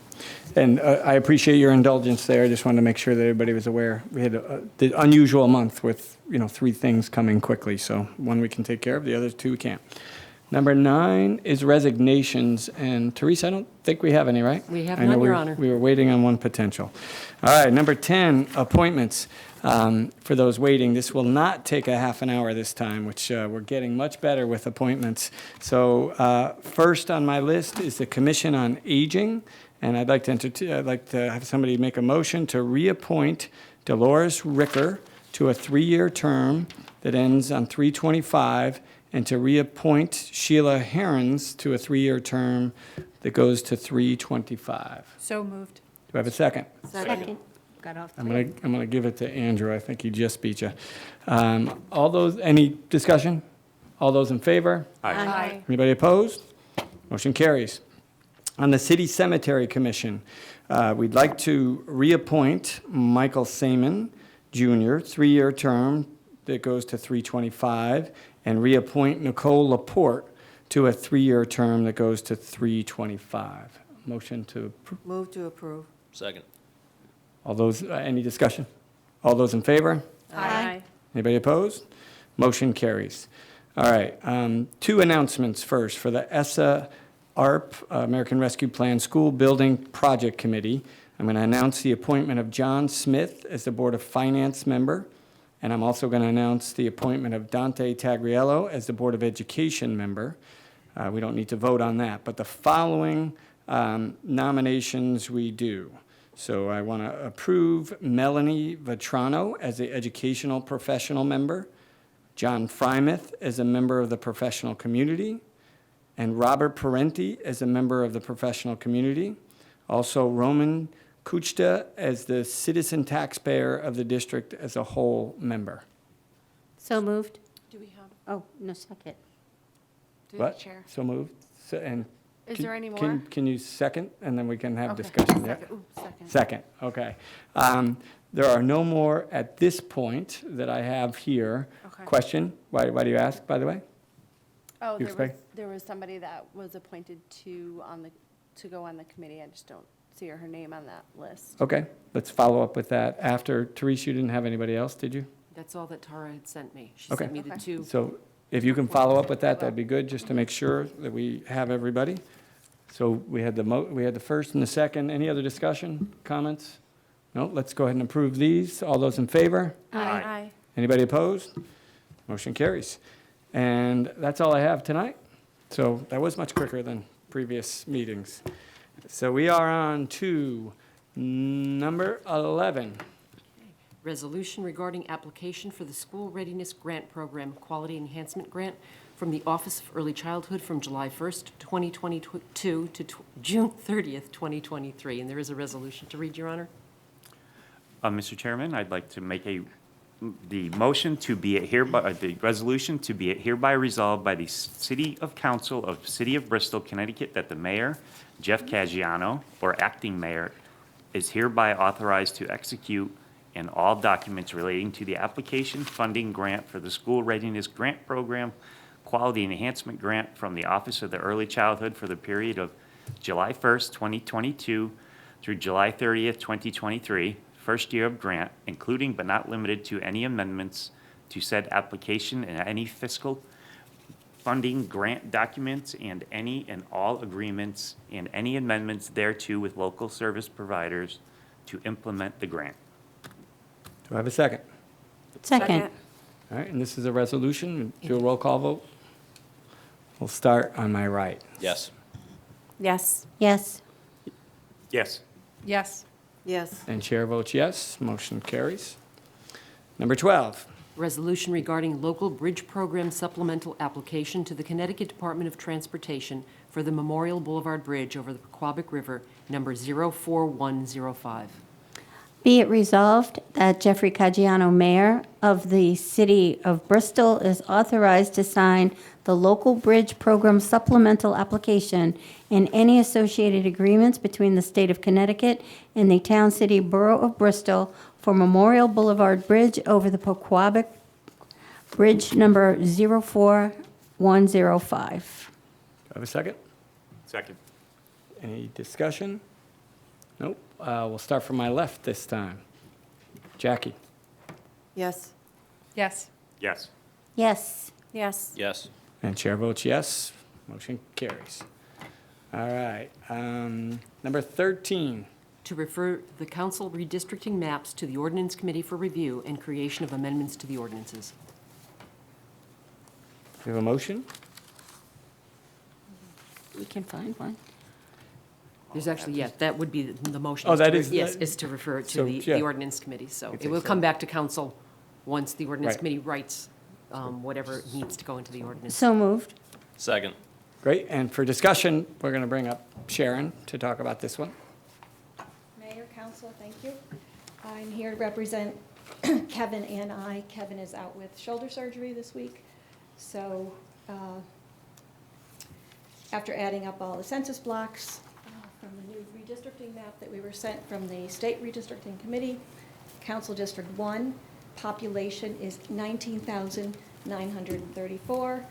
And I appreciate your indulgence there. I just wanted to make sure that everybody was aware. We had the unusual month with, 3 things coming quickly. So one we can take care of, the other 2 we can't. Number 9 is resignations. And Teresa, I don't think we have any, right? We have I know none, Your Honor. We were waiting on one potential. All right, number 10, appointments. For those waiting, this will not take a half an hour this time, which we're getting much better with appointments. So first on my list is the Commission on Aging. And I'd like to have somebody make a motion to reappoint Dolores Ricker to a 3-year term that ends on 3/25, and to reappoint Sheila Herons to a 3-year term that goes to 3/25. So moved. Do I have a second? Second. Got off I'm gonna give it to Andrew. I think he just beat you. Any discussion? All those in favor? Aye. Anybody opposed? Motion carries. On the City Cemetery Commission, we'd like to reappoint Michael Seaman Jr., 3-year term that goes to 3/25, and reappoint Nicole Laporte to a 3-year term that goes to 3/25. Motion to, Move to approve. Second. all those, any discussion? All those in favor? Aye. Anybody opposed? Motion carries. All right, 2 announcements first. For the ESSA ARP, American Rescue Plan School Building Project Committee, I'm going to announce the appointment of John Smith as the Board of Finance member, and I'm also going to announce the appointment of Dante Tagriello as the Board of Education member. We don't need to vote on that, but the following nominations we do. So I want to approve Melanie Vetrano as the Educational Professional member, John Frymouth as a member of the Professional Community, and Robert Parenti as a member of the Professional Community. Also, Roman Kuchta as the Citizen Taxpayer of the District as a whole member. So moved. Do we have, Oh, no, second. do What? the chair? So moved. And Is can- there any can- more? Can you second, and then we can have Okay. discussion? Yeah. Second. Ooh, second. Second, okay. There are no more at this point that I have here. Okay. Question? Why do you ask, by the way? Oh, You there was, expect- there was somebody that was appointed to go on the committee. I just don't see her name on that list. Okay, let's follow up with that after. Teresa, you didn't have anybody else, did you? That's all that Tara had sent me. She Okay. sent me the Okay. 2. So if you can follow up with that, that'd be good, just to make sure that we have everybody. So we had the first and the second. Any other discussion, comments? No, let's go ahead and approve these. All those in favor? Aye. Anybody opposed? Motion carries. And that's all I have tonight. So that was much quicker than previous meetings. So we are on to number 11. Resolution regarding application for the School Readiness Grant Program Quality Enhancement Grant from the Office of Early Childhood from July 1st, 2022 to June 30th, 2023. And there is a resolution to read, Your Honor. Mr. Chairman, I'd like to make the motion to be it hereby, the resolution to be it hereby resolved by the City of Council of City of Bristol, Connecticut, that the mayor, Jeff Caggiano, or acting mayor, is hereby authorized to execute and all documents relating to the application funding grant for the School Readiness Grant Program Quality Enhancement Grant from the Office of the Early Childhood for the period of July 1st, 2022 through July 30th, 2023, first year of grant, including but not limited to any amendments to said application and any fiscal funding grant documents and any and all agreements and any amendments thereto with local service providers to implement the grant. Do I have a second? Second. All right, and this is a resolution. Do a roll call vote. We'll start on my right. Yes. Yes. Yes. Yes. Yes. Yes. And chair votes yes. Motion carries. Number 12. Resolution regarding local bridge program supplemental application to the Connecticut Department of Transportation for the Memorial Boulevard Bridge over the Quabbic River, number 04105. Be it resolved that Jeffrey Caggiano, Mayor of the City of Bristol, is authorized to sign the local bridge program supplemental application and any associated agreements between the state of Connecticut and the Town City Borough of Bristol for Memorial Boulevard Bridge over the Quabbic Bridge number 04105. Do I have a second? Second. Any discussion? Nope. We'll start from my left this time. Jackie? Yes. Yes. Yes. Yes. Yes. Yes. And chair votes yes. Motion carries. All right. Number 13. To refer the council redistricting maps to the Ordinance Committee for review and creation of amendments to the ordinances. Do you have a motion? We can find one. There's actually, yeah, that would be the motion. Oh, that to is- Yes, is to refer it So, to yeah. the Ordinance Committee. So It's it will accepted. come back to council once the Ordinance Right. Committee writes whatever needs to go into the ordinance. So moved. Second. Great. And for discussion, we're going to bring up Sharon to talk about this one. Mayor, council, thank you. I'm here to represent Kevin and I. Kevin is out with shoulder surgery this week. So after adding up all the census blocks from the new redistricting map that we were sent from the State Redistricting Committee, Council District 1, population is 19,934,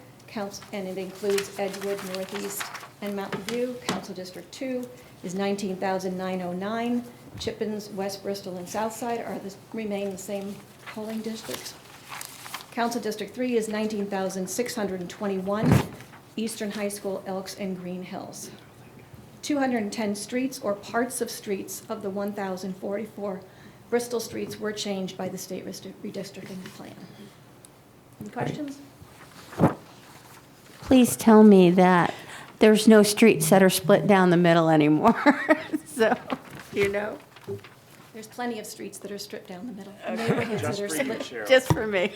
and it includes Edgewood, Northeast, and Mountain View. Council District 2 is 19,909. Chippens, West Bristol, and Southside remain the same polling districts. Council District 3 is 19,621, Eastern High School, Elks, and Green Hills. 210 streets or parts of streets of the 1,044 Bristol streets were changed by the state redistricting plan. Any questions? Please tell me that there's no streets that are split down the middle anymore. So, you know. There's plenty of streets that are stripped down the middle. Neighborhoods that are split. Just for me.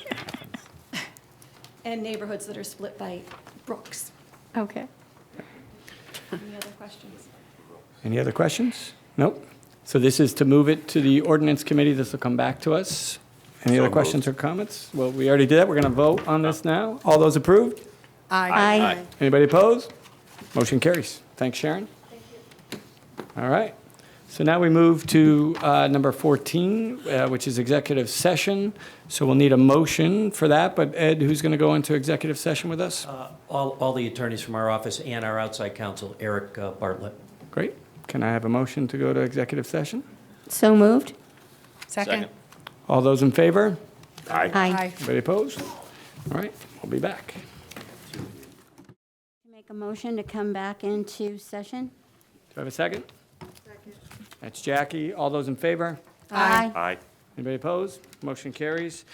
And neighborhoods that are split by brooks. Okay. Any other questions? Any other questions? Nope. So this is to move it to the Ordinance Committee. This will come back to us. Any So other questions or comments? Well, we already did that. We're going to vote on this now. All those approved? Aye. Anybody opposed? Motion carries. Thanks, Sharon. Thank you. All right. So now we move to number 14, which is executive session. So we'll need a motion for that. But Ed, who's going to go into executive session with us? All the attorneys from our office and our outside counsel, Eric Bartlett. Great. Can I have a motion to go to executive session? So moved. Second. All those in favor? Aye. Aye. Anybody opposed? All right, we'll be back. Make a motion to come back into session. Do I have a second? Second. That's Jackie. All those in favor? Aye. Aye. Anybody opposed? Motion carries.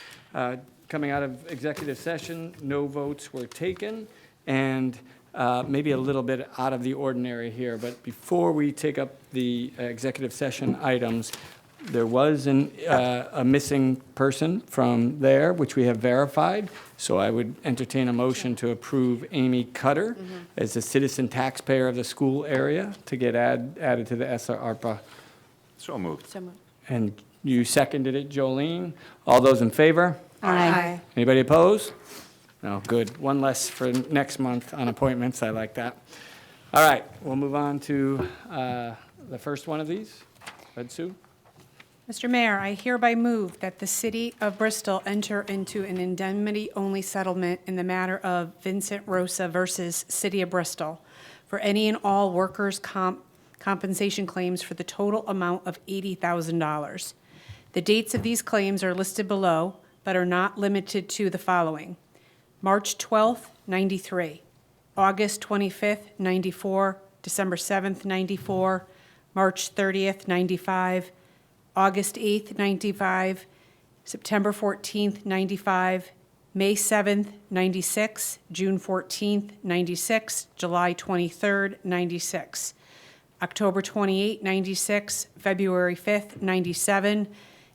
Coming out of executive session, no votes were taken, and maybe a little bit out of the ordinary here, but before we take up the executive session items, there was a missing person from there, which we have verified. So I would entertain a motion to approve Amy Cutter as a citizen taxpayer of the school area to get added to the ESSA ARPA. So moved. So moved. And you seconded it, Jolene. All those in favor? Aye. Anybody opposed? No, good. One less for next month on appointments. I like that. All right, we'll move on to the first one of these. Ed Sue? Mr. Mayor, I hereby move that the City of Bristol enter into an indemnity-only settlement in the matter of Vincent Rosa versus City of Bristol for any and all workers' compensation claims for the total amount of $80,000. The dates of these claims are listed below, but are not limited to the following: March 12th, 93, August 25th, 94, December 7th, 94, March 30th, 95, August 8th, 95, September 14th, 95, May 7th, 96, June 14th, 96, July 23rd, 96, October 28th, 96, February 5th, 97,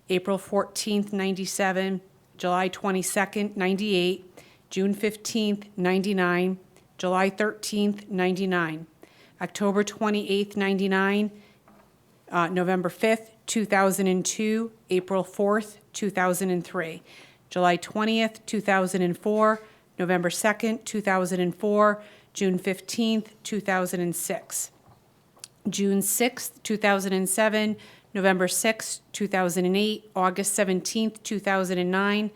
April 14th, 97, July 22nd, 98, June 15th, 99, July 13th, 99, October 28th, 99, November 5th, 2002, April 4th, 2003, July 20th, 2004, November 2nd, 2004, June 15th, 2006, June 6th, 2007, November 6th, 2008, August 17th, 2009,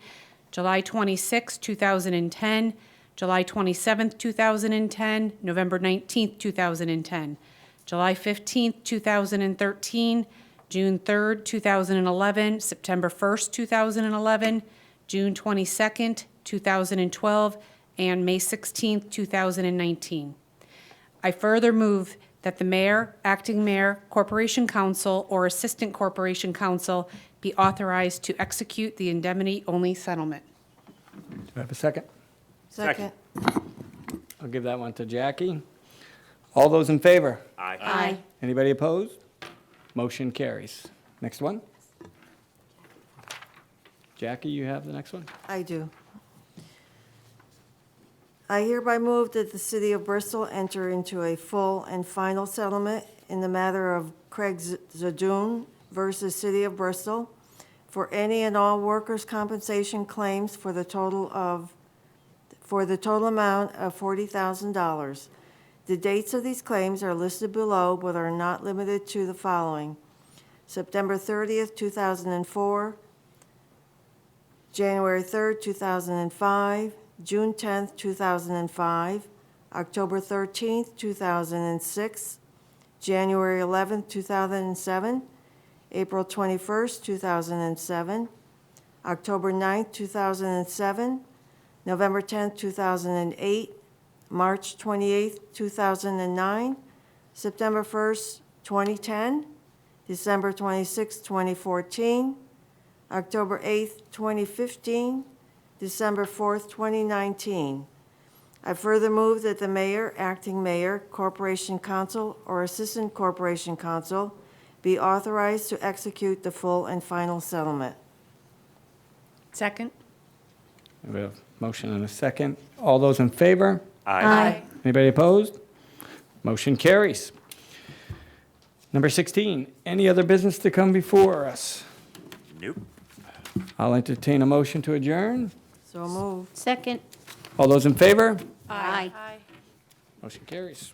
July 26th, 2010, July 27th, 2010, November 19th, 2010, July 15th, 2013, June 3rd, 2011, September 1st, 2011, June 22nd, 2012, and May 16th, 2019. I further move that the mayor, acting mayor, corporation counsel, or assistant corporation counsel be authorized to execute the indemnity-only settlement. Do I have a second? Second. I'll give that one to Jackie. All those in favor? Aye. Aye. Anybody opposed? Motion carries. Next one. Jackie, you have the next one? I do. I hereby move that the City of Bristol enter into a full and final settlement in the matter of Craig Zadoon versus City of Bristol for any and all workers' compensation claims for the total amount of $40,000. The dates of these claims are listed below, but are not limited to the following: September 30th, 2004, January 3rd, 2005, June 10th, 2005, October 13th, 2006, January 11th, 2007, April 21st, 2007, October 9th, 2007, November 10th, 2008, March 28th, 2009, September 1st, 2010, December 26th, 2014, October 8th, 2015, December 4th, 2019. I further move that the mayor, acting mayor, corporation counsel, or assistant corporation counsel be authorized to execute the full and final settlement. Second? We have a motion and a second. All those in favor? Aye. Anybody opposed? Motion carries. Number 16, any other business to come before us? Nope. I'll entertain a motion to adjourn. So moved. Second. All those in favor? Aye. Motion carries.